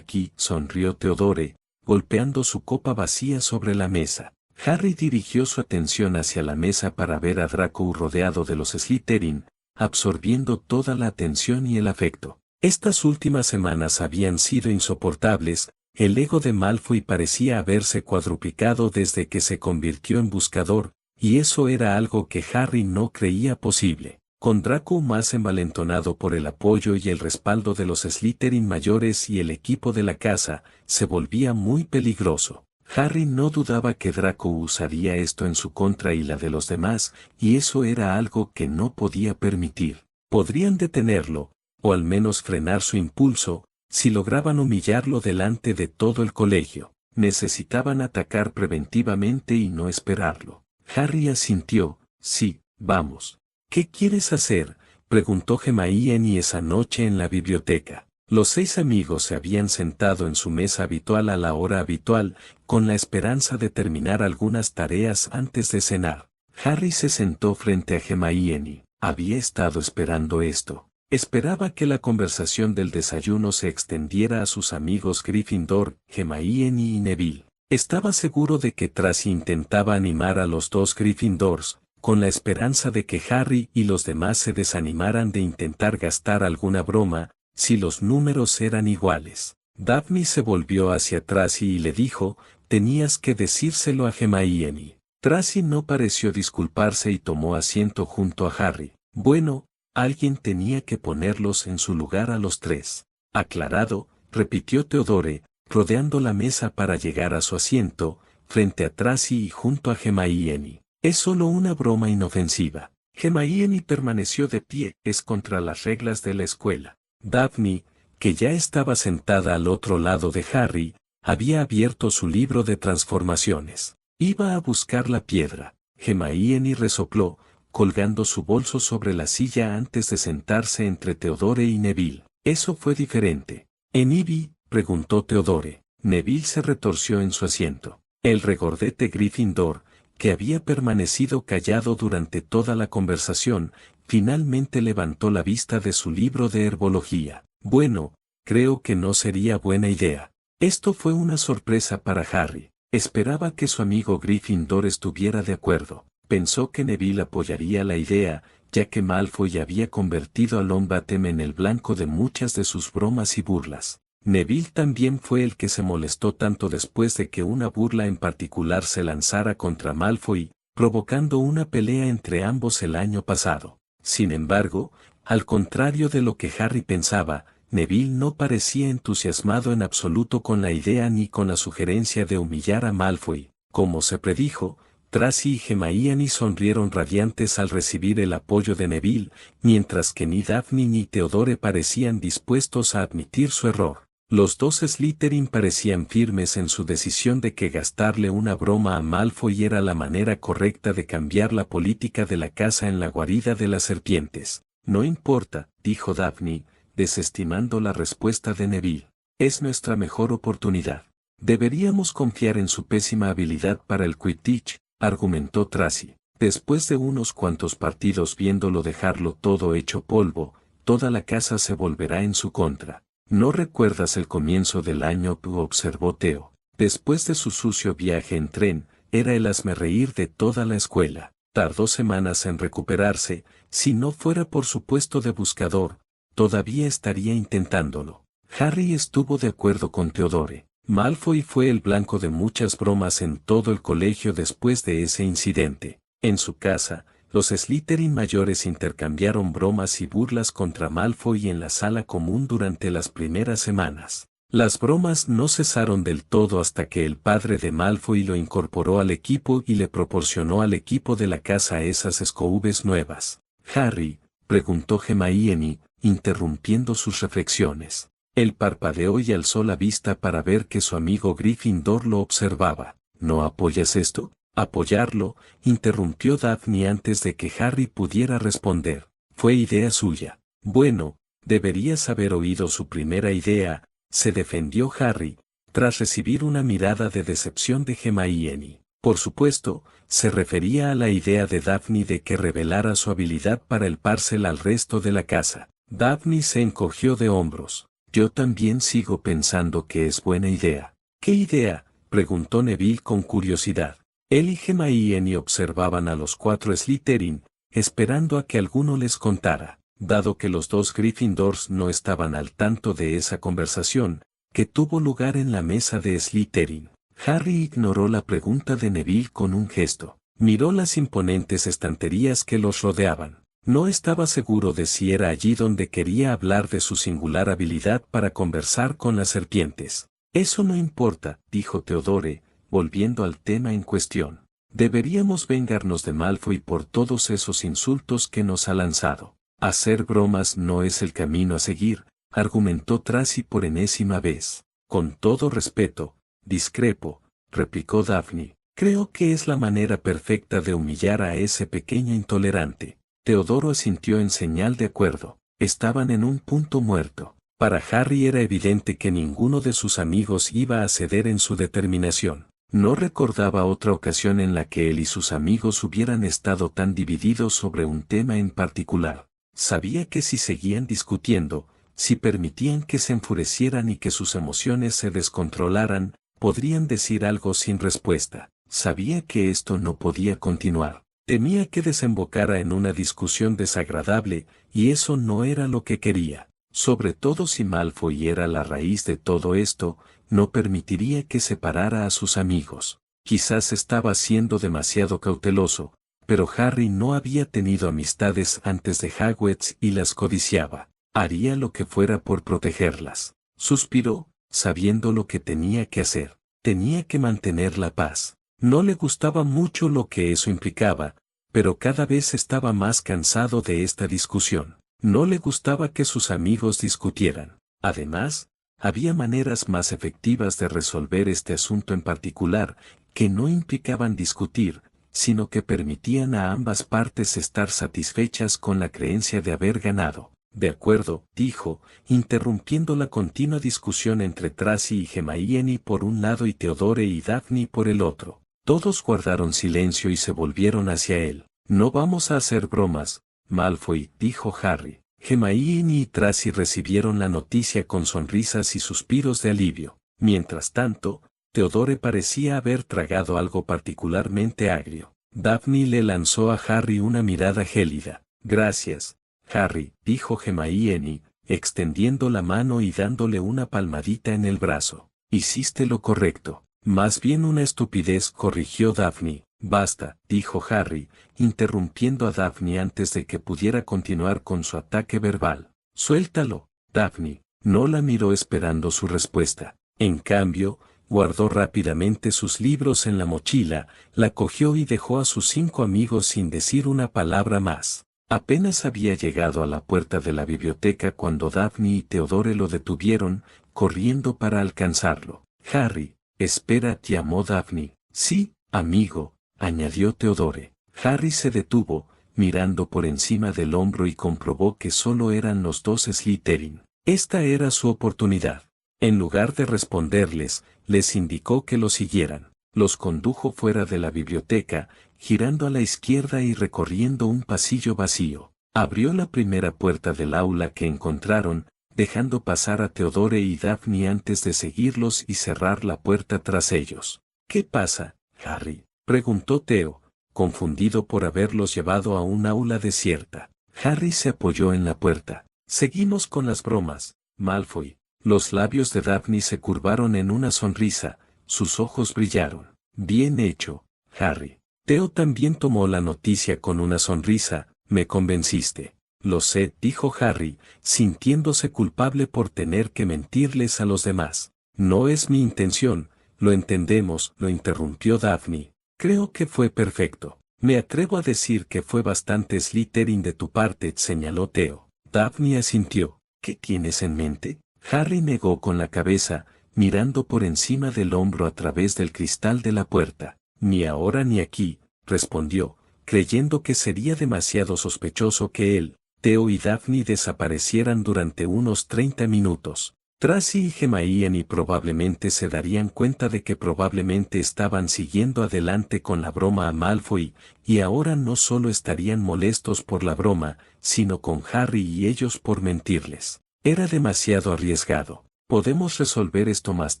sonrió Theodore, golpeando su copa vacía sobre la mesa. Harry dirigió su atención hacia la mesa para ver a Draco rodeado de los Slytherin, absorbiendo toda la atención y el afecto. Estas últimas semanas habían sido insoportables, el ego de Malfoy parecía haberse cuadruplicado desde que se convirtió en buscador, y eso era algo que Harry no creía posible. Con Draco más envalentonado por el apoyo y el respaldo de los Slytherin mayores y el equipo de la casa, se volvía muy peligroso. Harry no dudaba que Draco usaría esto en su contra y la de los demás, y eso era algo que no podía permitir. Podrían detenerlo, o al menos frenar su impulso, si lograban humillarlo delante de todo el colegio. Necesitaban atacar preventivamente y no esperarlo. Harry asintió. Sí, vamos. ¿Qué quieres hacer?, preguntó Hermione esa noche en la biblioteca. Los 6 amigos se habían sentado en su mesa habitual a la hora habitual, con la esperanza de terminar algunas tareas antes de cenar. Harry se sentó frente a Hermione. Había estado esperando esto. Esperaba que la conversación del desayuno se extendiera a sus amigos Gryffindor, Hermione y Neville. Estaba seguro de que Tracy intentaba animar a los 2 Gryffindors, con la esperanza de que Harry y los demás se desanimaran de intentar gastar alguna broma, si los números eran iguales. Daphne se volvió hacia Tracy y le dijo, tenías que decírselo a Hermione. Tracy no pareció disculparse y tomó asiento junto a Harry. Bueno, alguien tenía que ponerlos en su lugar a los 3. Aclarado, repitió Theodore, rodeando la mesa para llegar a su asiento, frente a Tracy y junto a Hermione. Es solo una broma inofensiva. Hermione permaneció de pie, es contra las reglas de la escuela. Daphne, que ya estaba sentada al otro lado de Harry, había abierto su libro de transformaciones. Iba a buscar la piedra. Hermione resopló, colgando su bolso sobre la silla antes de sentarse entre Theodore y Neville. Eso fue diferente. ¿En Ivy?, preguntó Theodore. Neville se retorció en su asiento. El regordete Gryffindor, que había permanecido callado durante toda la conversación, finalmente levantó la vista de su libro de herbología. Bueno, creo que no sería buena idea. Esto fue una sorpresa para Harry. Esperaba que su amigo Gryffindor estuviera de acuerdo. Pensó que Neville apoyaría la idea, ya que Malfoy había convertido a Longbottom en el blanco de muchas de sus bromas y burlas. Neville también fue el que se molestó tanto después de que una burla en particular se lanzara contra Malfoy, provocando una pelea entre ambos el año pasado. Sin embargo, al contrario de lo que Harry pensaba, Neville no parecía entusiasmado en absoluto con la idea ni con la sugerencia de humillar a Malfoy. Como se predijo, Tracy y Hermione sonrieron radiantes al recibir el apoyo de Neville, mientras que ni Daphne ni Theodore parecían dispuestos a admitir su error. Los 2 Slytherin parecían firmes en su decisión de que gastarle una broma a Malfoy era la manera correcta de cambiar la política de la casa en la guarida de las serpientes. No importa, dijo Daphne, desestimando la respuesta de Neville. Es nuestra mejor oportunidad. Deberíamos confiar en su pésima habilidad para el Quidditch, argumentó Tracy. Después de unos cuantos partidos viéndolo dejarlo todo hecho polvo, toda la casa se volverá en su contra. ¿No recuerdas el comienzo del año? Observó Theo. Después de su sucio viaje en tren, era el hazmerreír de toda la escuela. Tardó semanas en recuperarse, si no fuera por su puesto de buscador, todavía estaría intentándolo. Harry estuvo de acuerdo con Theodore. Malfoy fue el blanco de muchas bromas en todo el colegio después de ese incidente. En su casa, los Slytherin mayores intercambiaron bromas y burlas contra Malfoy en la sala común durante las primeras semanas. Las bromas no cesaron del todo hasta que el padre de Malfoy lo incorporó al equipo y le proporcionó al equipo de la casa esas escobas nuevas. Harry, preguntó Hermione, interrumpiendo sus reflexiones. Él parpadeó y alzó la vista para ver que su amigo Gryffindor lo observaba. ¿No apoyas esto? Apoyarlo, interrumpió Daphne antes de que Harry pudiera responder. Fue idea suya. Bueno, deberías haber oído su primera idea, se defendió Harry, tras recibir una mirada de decepción de Hermione. Por supuesto, se refería a la idea de Daphne de que revelara su habilidad para el parcel al resto de la casa. Daphne se encogió de hombros. Yo también sigo pensando que es buena idea. ¿Qué idea?, preguntó Neville con curiosidad. Él y Hermione observaban a los 4 Slytherin, esperando a que alguno les contara. Dado que los 2 Gryffindors no estaban al tanto de esa conversación, que tuvo lugar en la mesa de Slytherin, Harry ignoró la pregunta de Neville con un gesto. Miró las imponentes estanterías que los rodeaban. No estaba seguro de si era allí donde quería hablar de su singular habilidad para conversar con las serpientes. Eso no importa, dijo Theodore, volviendo al tema en cuestión. Deberíamos vengarnos de Malfoy por todos esos insultos que nos ha lanzado. Hacer bromas no es el camino a seguir, argumentó Tracy por enésima vez. Con todo respeto, discrepo, replicó Daphne. Creo que es la manera perfecta de humillar a ese pequeño intolerante. Teodoro asintió en señal de acuerdo. Estaban en un punto muerto. Para Harry era evidente que ninguno de sus amigos iba a ceder en su determinación. No recordaba otra ocasión en la que él y sus amigos hubieran estado tan divididos sobre un tema en particular. Sabía que si seguían discutiendo, si permitían que se enfurecieran y que sus emociones se descontrolaran, podrían decir algo sin respuesta. Sabía que esto no podía continuar. Temía que desembocara en una discusión desagradable, y eso no era lo que quería. Sobre todo si Malfoy era la raíz de todo esto, no permitiría que separara a sus amigos. Quizás estaba siendo demasiado cauteloso, pero Harry no había tenido amistades antes de Hogwarts y las codiciaba. Haría lo que fuera por protegerlas. Suspiró, sabiendo lo que tenía que hacer. Tenía que mantener la paz. No le gustaba mucho lo que eso implicaba, pero cada vez estaba más cansado de esta discusión. No le gustaba que sus amigos discutieran. Además, había maneras más efectivas de resolver este asunto en particular, que no implicaban discutir, sino que permitían a ambas partes estar satisfechas con la creencia de haber ganado. De acuerdo, dijo, interrumpiendo la continua discusión entre Tracy y Hermione por un lado y Theodore y Daphne por el otro. Todos guardaron silencio y se volvieron hacia él. No vamos a hacer bromas, Malfoy, dijo Harry. Hermione y Tracy recibieron la noticia con sonrisas y suspiros de alivio. Mientras tanto, Theodore parecía haber tragado algo particularmente agrio. Daphne le lanzó a Harry una mirada gélida. Gracias, Harry, dijo Hermione, extendiendo la mano y dándole una palmadita en el brazo. Hiciste lo correcto. Más bien una estupidez, corrigió Daphne. Basta, dijo Harry, interrumpiendo a Daphne antes de que pudiera continuar con su ataque verbal. Suéltalo, Daphne. No la miró esperando su respuesta. En cambio, guardó rápidamente sus libros en la mochila, la cogió y dejó a sus 5 amigos sin decir una palabra más. Apenas había llegado a la puerta de la biblioteca cuando Daphne y Theodore lo detuvieron, corriendo para alcanzarlo. Harry, espera, llamó Daphne. Sí, amigo, añadió Theodore. Harry se detuvo, mirando por encima del hombro y comprobó que solo eran los 2 Slytherin. Esta era su oportunidad. En lugar de responderles, les indicó que lo siguieran. Los condujo fuera de la biblioteca, girando a la izquierda y recorriendo un pasillo vacío. Abrió la primera puerta del aula que encontraron, dejando pasar a Theodore y Daphne antes de seguirlos y cerrar la puerta tras ellos. ¿Qué pasa, Harry?, preguntó Theo, confundido por haberlos llevado a un aula desierta. Harry se apoyó en la puerta. Seguimos con las bromas, Malfoy. Los labios de Daphne se curvaron en una sonrisa, sus ojos brillaron. Bien hecho, Harry. Theo también tomó la noticia con una sonrisa. Me convenciste. Lo sé, dijo Harry, sintiéndose culpable por tener que mentirles a los demás. No es mi intención, lo entendemos, lo interrumpió Daphne. Creo que fue perfecto. Me atrevo a decir que fue bastante Slytherin de tu parte, señaló Theo. Daphne asintió. ¿Qué tienes en mente? Harry negó con la cabeza, mirando por encima del hombro a través del cristal de la puerta. Ni ahora ni aquí, respondió, creyendo que sería demasiado sospechoso que él, Theo y Daphne desaparecieran durante unos 30 minutos. Tracy y Hermione probablemente se darían cuenta de que probablemente estaban siguiendo adelante con la broma a Malfoy, y ahora no solo estarían molestos por la broma, sino con Harry y ellos por mentirles. Era demasiado arriesgado. Podemos resolver esto más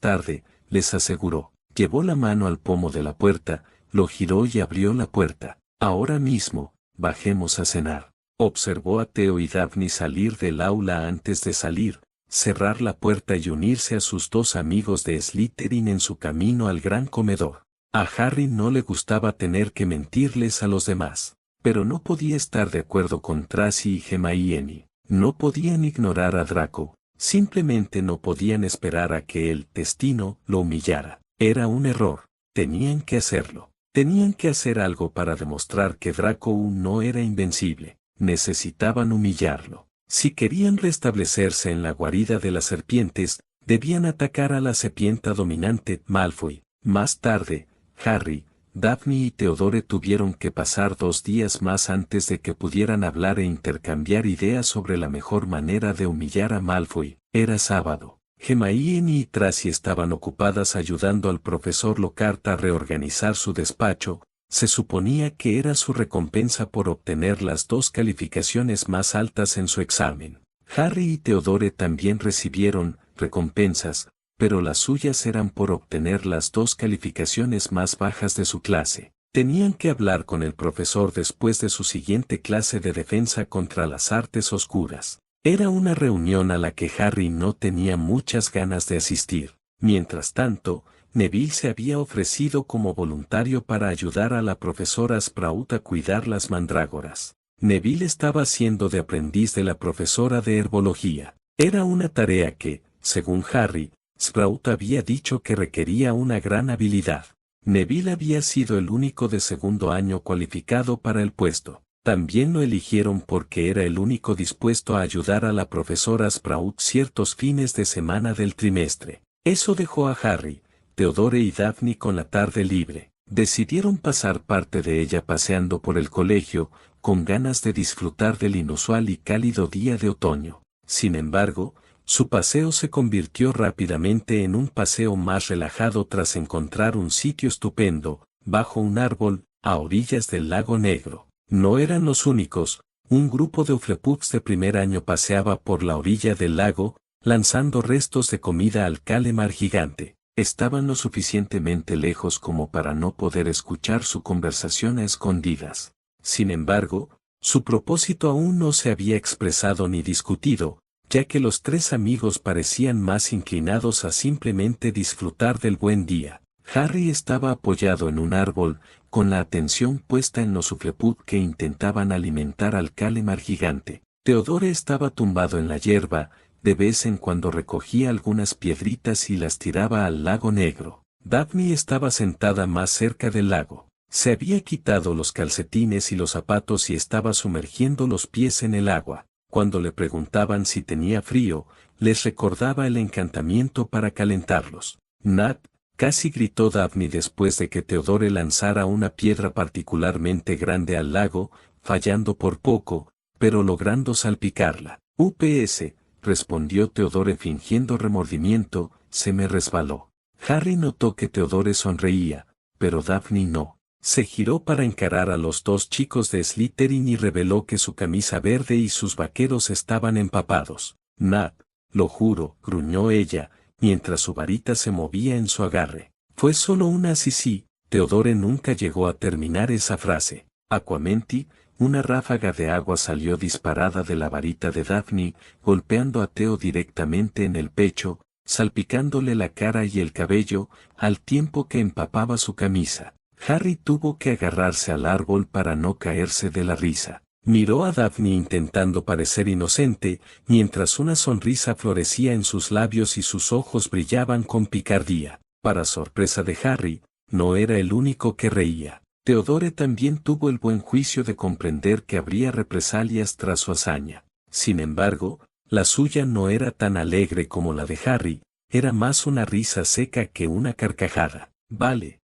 tarde, les aseguró. Llevó la mano al pomo de la puerta, lo giró y abrió la puerta. Ahora mismo, bajemos a cenar. Observó a Theo y Daphne salir del aula antes de salir, cerrar la puerta y unirse a sus dos amigos de Slytherin en su camino al gran comedor. A Harry no le gustaba tener que mentirles a los demás, pero no podía estar de acuerdo con Tracy y Hermione. No podían ignorar a Draco, simplemente no podían esperar a que el destino lo humillara. Era un error, tenían que hacerlo. Tenían que hacer algo para demostrar que Draco no era invencible. Necesitaban humillarlo. Si querían restablecerse en la guarida de las serpientes, debían atacar a la serpiente dominante, Malfoy. Más tarde, Harry, Daphne y Theodore tuvieron que pasar 2 días más antes de que pudieran hablar e intercambiar ideas sobre la mejor manera de humillar a Malfoy. Era sábado. Hermione y Tracy estaban ocupadas ayudando al profesor Lockhart a reorganizar su despacho. Se suponía que era su recompensa por obtener las 2 calificaciones más altas en su examen. Harry y Theodore también recibieron recompensas, pero las suyas eran por obtener las 2 calificaciones más bajas de su clase. Tenían que hablar con el profesor después de su siguiente clase de defensa contra las artes oscuras. Era una reunión a la que Harry no tenía muchas ganas de asistir. Mientras tanto, Neville se había ofrecido como voluntario para ayudar a la profesora Sprout a cuidar las mandrágoras. Neville estaba haciendo de aprendiz de la profesora de herbología. Era una tarea que, según Harry, Sprout había dicho que requería una gran habilidad. Neville había sido el único de segundo año cualificado para el puesto. También lo eligieron porque era el único dispuesto a ayudar a la profesora Sprout ciertos fines de semana del trimestre. Eso dejó a Harry, Theodore y Daphne con la tarde libre. Decidieron pasar parte de ella paseando por el colegio, con ganas de disfrutar del inusual y cálido día de otoño. Sin embargo, su paseo se convirtió rápidamente en un paseo más relajado tras encontrar un sitio estupendo, bajo un árbol, a orillas del lago Negro. No eran los únicos, un grupo de Hufflepuffs de primer año paseaba por la orilla del lago, lanzando restos de comida al calamar gigante. Estaban lo suficientemente lejos como para no poder escuchar su conversación a escondidas. Sin embargo, su propósito aún no se había expresado ni discutido, ya que los 3 amigos parecían más inclinados a simplemente disfrutar del buen día. Harry estaba apoyado en un árbol, con la atención puesta en los Hufflepuff que intentaban alimentar al calamar gigante. Theodore estaba tumbado en la hierba, de vez en cuando recogía algunas piedritas y las tiraba al lago Negro. Daphne estaba sentada más cerca del lago. Se había quitado los calcetines y los zapatos y estaba sumergiendo los pies en el agua. Cuando le preguntaban si tenía frío, les recordaba el encantamiento para calentarlos. Nat, casi gritó Daphne después de que Theodore lanzara una piedra particularmente grande al lago, fallando por poco, pero logrando salpicarla. UPS, respondió Theodore fingiendo remordimiento, se me resbaló. Harry notó que Theodore sonreía, pero Daphne no. Se giró para encarar a los 2 chicos de Slytherin y reveló que su camisa verde y sus vaqueros estaban empapados. Nat, lo juro, gruñó ella, mientras su varita se movía en su agarre. Fue solo una sí. Teodore nunca llegó a terminar esa frase. Aquamenti, una ráfaga de agua salió disparada de la varita de Daphne, golpeando a Theo directamente en el pecho, salpicándole la cara y el cabello, al tiempo que empapaba su camisa. Harry tuvo que agarrarse al árbol para no caerse de la risa. Miró a Daphne intentando parecer inocente, mientras una sonrisa florecía en sus labios y sus ojos brillaban con picardía. Para sorpresa de Harry, no era el único que reía. Teodore también tuvo el buen juicio de comprender que habría represalias tras su hazaña. Sin embargo, la suya no era tan alegre como la de Harry, era más una risa seca que una carcajada. Vale,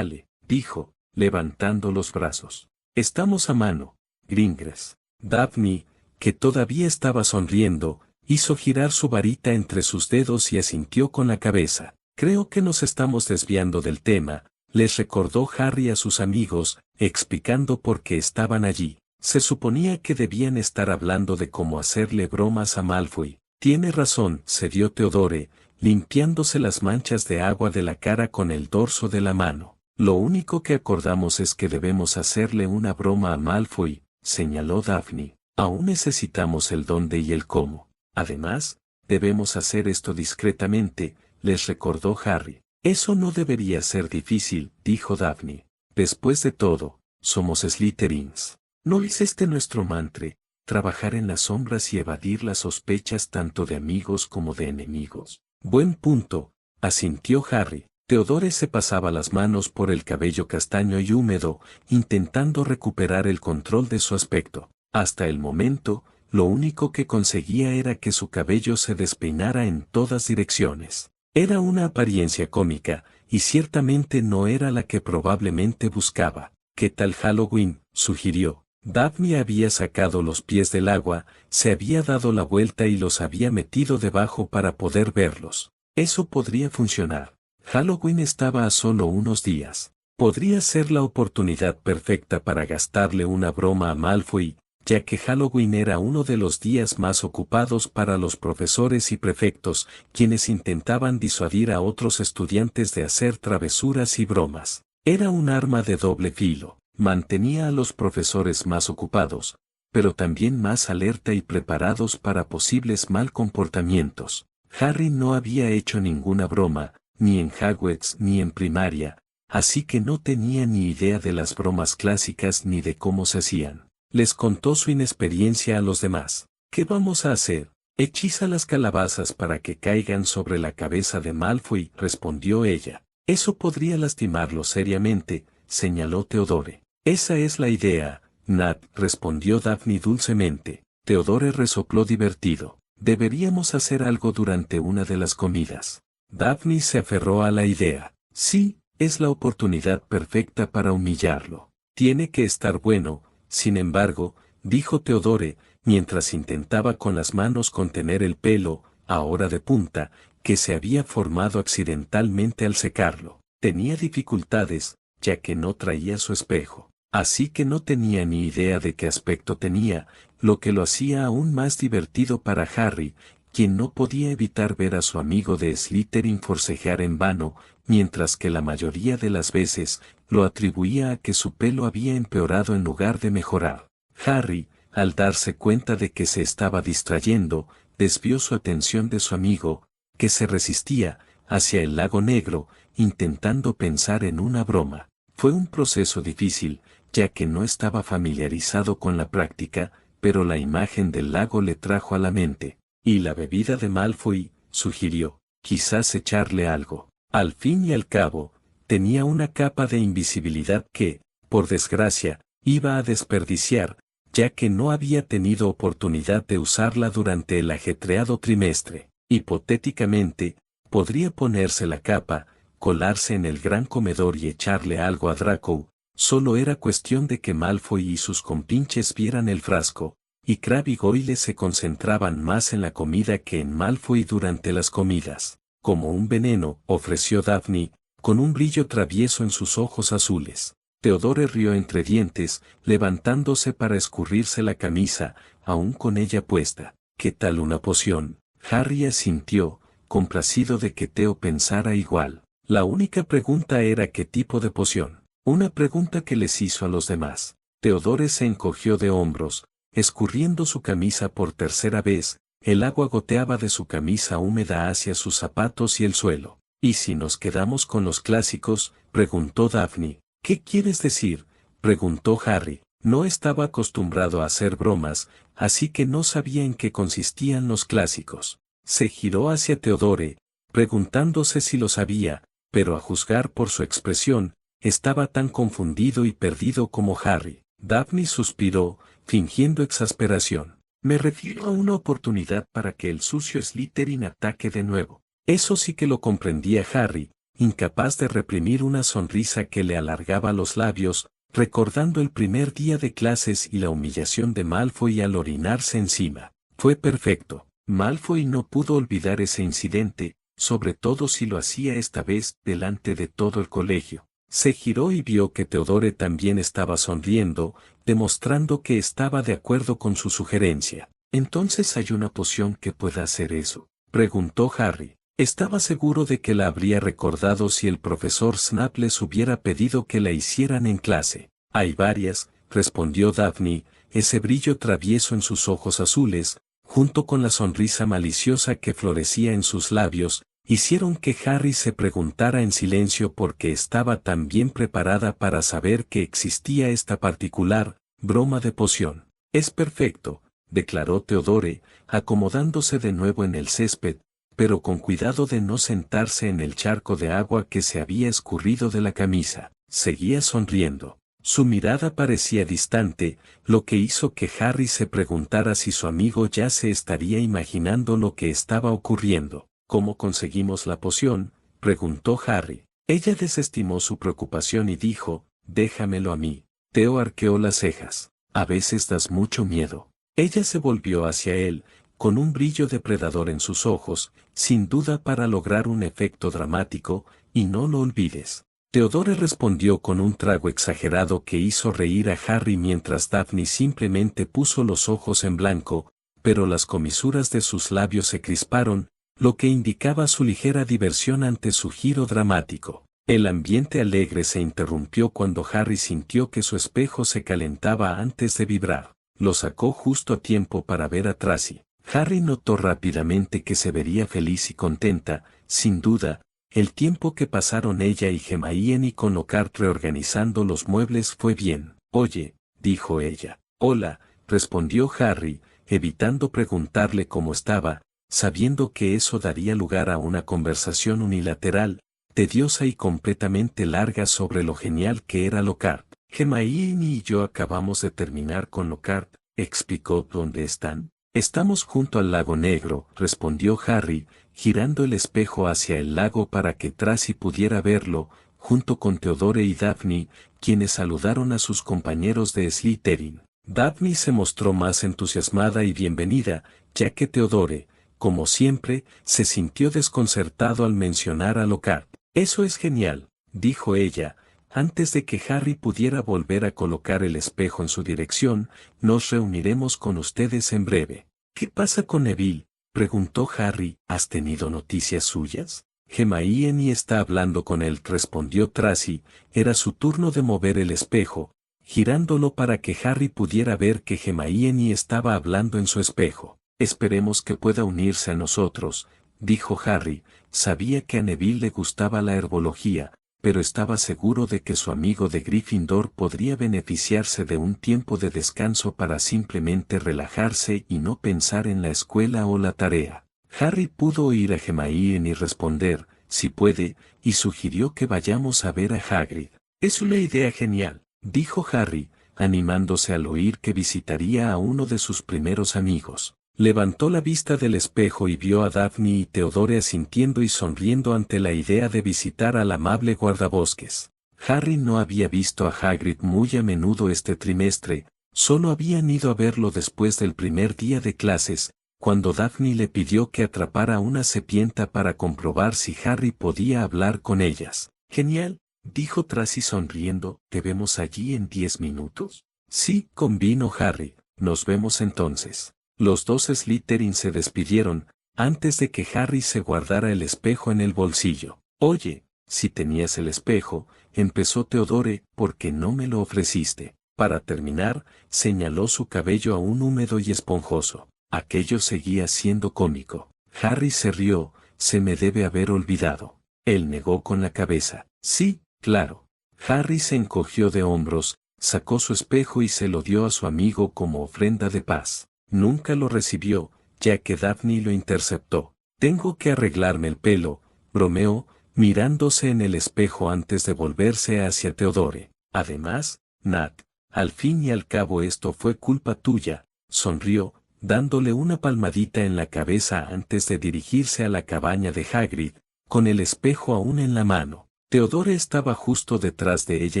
dijo, levantando los brazos. Estamos a mano, Gringres. Daphne, que todavía estaba sonriendo, hizo girar su varita entre sus dedos y asintió con la cabeza. Creo que nos estamos desviando del tema, les recordó Harry a sus amigos, explicando por qué estaban allí. Se suponía que debían estar hablando de cómo hacerle bromas a Malfoy. Tiene razón, cedió Teodore, limpiándose las manchas de agua de la cara con el dorso de la mano. Lo único que acordamos es que debemos hacerle una broma a Malfoy, señaló Daphne. Aún necesitamos el dónde y el cómo. Además, debemos hacer esto discretamente, les recordó Harry. Eso no debería ser difícil, dijo Daphne. Después de todo, somos Slytherins. ¿No es este nuestro mantra? Trabajar en las sombras y evadir las sospechas tanto de amigos como de enemigos. Buen punto, asintió Harry. Teodore se pasaba las manos por el cabello castaño y húmedo, intentando recuperar el control de su aspecto. Hasta el momento, lo único que conseguía era que su cabello se despeinara en todas direcciones. Era una apariencia cómica, y ciertamente no era la que probablemente buscaba. ¿Qué tal Halloween?, sugirió. Daphne había sacado los pies del agua, se había dado la vuelta y los había metido debajo para poder verlos. Eso podría funcionar. Halloween estaba a solo unos días. Podría ser la oportunidad perfecta para gastarle una broma a Malfoy, ya que Halloween era uno de los días más ocupados para los profesores y prefectos, quienes intentaban disuadir a otros estudiantes de hacer travesuras y bromas. Era un arma de doble filo. Mantenía a los profesores más ocupados, pero también más alerta y preparados para posibles mal comportamientos. Harry no había hecho ninguna broma, ni en Hogwarts ni en primaria, así que no tenía ni idea de las bromas clásicas ni de cómo se hacían. Les contó su inexperiencia a los demás. ¿Qué vamos a hacer? Hechiza las calabazas para que caigan sobre la cabeza de Malfoy, respondió ella. Eso podría lastimarlo seriamente, señaló Teodore. Esa es la idea, Nat, respondió Daphne dulcemente. Teodore resopló divertido. Deberíamos hacer algo durante una de las comidas. Daphne se aferró a la idea. Sí, es la oportunidad perfecta para humillarlo. Tiene que estar bueno, sin embargo, dijo Teodore, mientras intentaba con las manos contener el pelo, ahora de punta, que se había formado accidentalmente al secarlo. Tenía dificultades, ya que no traía su espejo. Así que no tenía ni idea de qué aspecto tenía, lo que lo hacía aún más divertido para Harry, quien no podía evitar ver a su amigo de Slytherin forcejear en vano, mientras que la mayoría de las veces, lo atribuía a que su pelo había empeorado en lugar de mejorar. Harry, al darse cuenta de que se estaba distrayendo, desvió su atención de su amigo, que se resistía, hacia el lago negro, intentando pensar en una broma. Fue un proceso difícil, ya que no estaba familiarizado con la práctica, pero la imagen del lago le trajo a la mente. Y la bebida de Malfoy, sugirió, quizás echarle algo. Al fin y al cabo, tenía una capa de invisibilidad que, por desgracia, iba a desperdiciar, ya que no había tenido oportunidad de usarla durante el ajetreado trimestre. Hipotéticamente, podría ponerse la capa, colarse en el gran comedor y echarle algo a Draco. Solo era cuestión de que Malfoy y sus compinches vieran el frasco, y Crabbe y Goyle se concentraban más en la comida que en Malfoy durante las comidas. Como un veneno, ofreció Daphne, con un brillo travieso en sus ojos azules. Teodore rió entre dientes, levantándose para escurrirse la camisa, aún con ella puesta. ¿Qué tal una poción? Harry asintió, complacido de que Theo pensara igual. La única pregunta era qué tipo de poción. Una pregunta que les hizo a los demás. Theodore se encogió de hombros, escurriendo su camisa por tercera vez. El agua goteaba de su camisa húmeda hacia sus zapatos y el suelo. ¿Y si nos quedamos con los clásicos?, preguntó Daphne. ¿Qué quieres decir?, preguntó Harry. No estaba acostumbrado a hacer bromas, así que no sabía en qué consistían los clásicos. Se giró hacia Theodore, preguntándose si lo sabía, pero a juzgar por su expresión, estaba tan confundido y perdido como Harry. Daphne suspiró, fingiendo exasperación. Me refiero a una oportunidad para que el sucio Slytherin ataque de nuevo. Eso sí que lo comprendía Harry, incapaz de reprimir una sonrisa que le alargaba los labios, recordando el primer día de clases y la humillación de Malfoy al orinarse encima. Fue perfecto. Malfoy no pudo olvidar ese incidente, sobre todo si lo hacía esta vez delante de todo el colegio. Se giró y vio que Theodore también estaba sonriendo, demostrando que estaba de acuerdo con su sugerencia. ¿Entonces hay una poción que pueda hacer eso?, preguntó Harry. Estaba seguro de que la habría recordado si el profesor Snape les hubiera pedido que la hicieran en clase. Hay varias, respondió Daphne, ese brillo travieso en sus ojos azules, junto con la sonrisa maliciosa que florecía en sus labios, hicieron que Harry se preguntara en silencio por qué estaba tan bien preparada para saber que existía esta particular broma de poción. Es perfecto, declaró Theodore, acomodándose de nuevo en el césped, pero con cuidado de no sentarse en el charco de agua que se había escurrido de la camisa. Seguía sonriendo. Su mirada parecía distante, lo que hizo que Harry se preguntara si su amigo ya se estaría imaginando lo que estaba ocurriendo. ¿Cómo conseguimos la poción?, preguntó Harry. Ella desestimó su preocupación y dijo, déjamelo a mí. Theo arqueó las cejas. A veces das mucho miedo. Ella se volvió hacia él, con un brillo depredador en sus ojos, sin duda para lograr un efecto dramático, y no lo olvides. Theodore respondió con un trago exagerado que hizo reír a Harry mientras Daphne simplemente puso los ojos en blanco, pero las comisuras de sus labios se crisparon, lo que indicaba su ligera diversión ante su giro dramático. El ambiente alegre se interrumpió cuando Harry sintió que su espejo se calentaba antes de vibrar. Lo sacó justo a tiempo para ver a Tracy. Harry notó rápidamente que se vería feliz y contenta, sin duda. El tiempo que pasaron ella y Hermione con Lockhart reorganizando los muebles fue bien. Oye, dijo ella. Hola, respondió Harry, evitando preguntarle cómo estaba, sabiendo que eso daría lugar a una conversación unilateral, tediosa y completamente larga sobre lo genial que era Lockhart. Hermione y yo acabamos de terminar con Lockhart, explicó. ¿Dónde están? Estamos junto al lago negro, respondió Harry, girando el espejo hacia el lago para que Tracy pudiera verlo, junto con Theodore y Daphne, quienes saludaron a sus compañeros de Slytherin. Daphne se mostró más entusiasmada y bienvenida, ya que Theodore, como siempre, se sintió desconcertado al mencionar a Lockhart. Eso es genial, dijo ella. Antes de que Harry pudiera volver a colocar el espejo en su dirección, nos reuniremos con ustedes en breve. ¿Qué pasa con Neville?, preguntó Harry. ¿Has tenido noticias suyas? Hermione está hablando con él, respondió Tracy. Era su turno de mover el espejo, girándolo para que Harry pudiera ver que Hermione estaba hablando en su espejo. Esperemos que pueda unirse a nosotros, dijo Harry. Sabía que a Neville le gustaba la herbología, pero estaba seguro de que su amigo de Gryffindor podría beneficiarse de un tiempo de descanso para simplemente relajarse y no pensar en la escuela o la tarea. Harry pudo oír a Hermione y responder, si puede, y sugirió que vayamos a ver a Hagrid. Es una idea genial, dijo Harry, animándose al oír que visitaría a uno de sus primeros amigos. Levantó la vista del espejo y vio a Daphne y Theodore asintiendo y sonriendo ante la idea de visitar al amable guardabosques. Harry no había visto a Hagrid muy a menudo este trimestre, solo habían ido a verlo después del primer día de clases, cuando Daphne le pidió que atrapara una serpiente para comprobar si Harry podía hablar con ellas. Genial, dijo Tracy sonriendo. ¿Te vemos allí en 10 minutos? Sí, convino Harry. Nos vemos entonces. Los dos Slytherin se despidieron, antes de que Harry se guardara el espejo en el bolsillo. Oye, si tenías el espejo, empezó Theodore, ¿por qué no me lo ofreciste? Para terminar, señaló su cabello aún húmedo y esponjoso. Aquello seguía siendo cómico. Harry se rió, se me debe haber olvidado. Él negó con la cabeza. Sí, claro. Harry se encogió de hombros, sacó su espejo y se lo dio a su amigo como ofrenda de paz. Nunca lo recibió, ya que Daphne lo interceptó. Tengo que arreglarme el pelo, bromeó, mirándose en el espejo antes de volverse hacia Theodore. Además, Nat, al fin y al cabo esto fue culpa tuya, sonrió, dándole una palmadita en la cabeza antes de dirigirse a la cabaña de Hagrid, con el espejo aún en la mano. Theodore estaba justo detrás de ella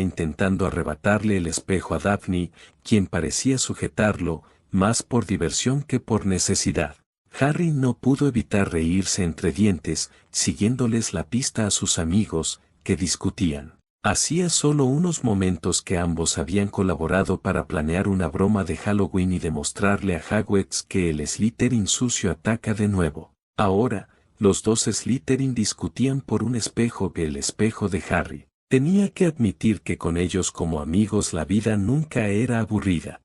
intentando arrebatarle el espejo a Daphne, quien parecía sujetarlo, más por diversión que por necesidad. Harry no pudo evitar reírse entre dientes, siguiéndoles la pista a sus amigos, que discutían. Hacía solo unos momentos que ambos habían colaborado para planear una broma de Halloween y demostrarle a Hogwarts que el Slytherin sucio ataca de nuevo. Ahora, los dos Slytherin discutían por un espejo que el espejo de Harry. Tenía que admitir que con ellos como amigos la vida nunca era aburrida.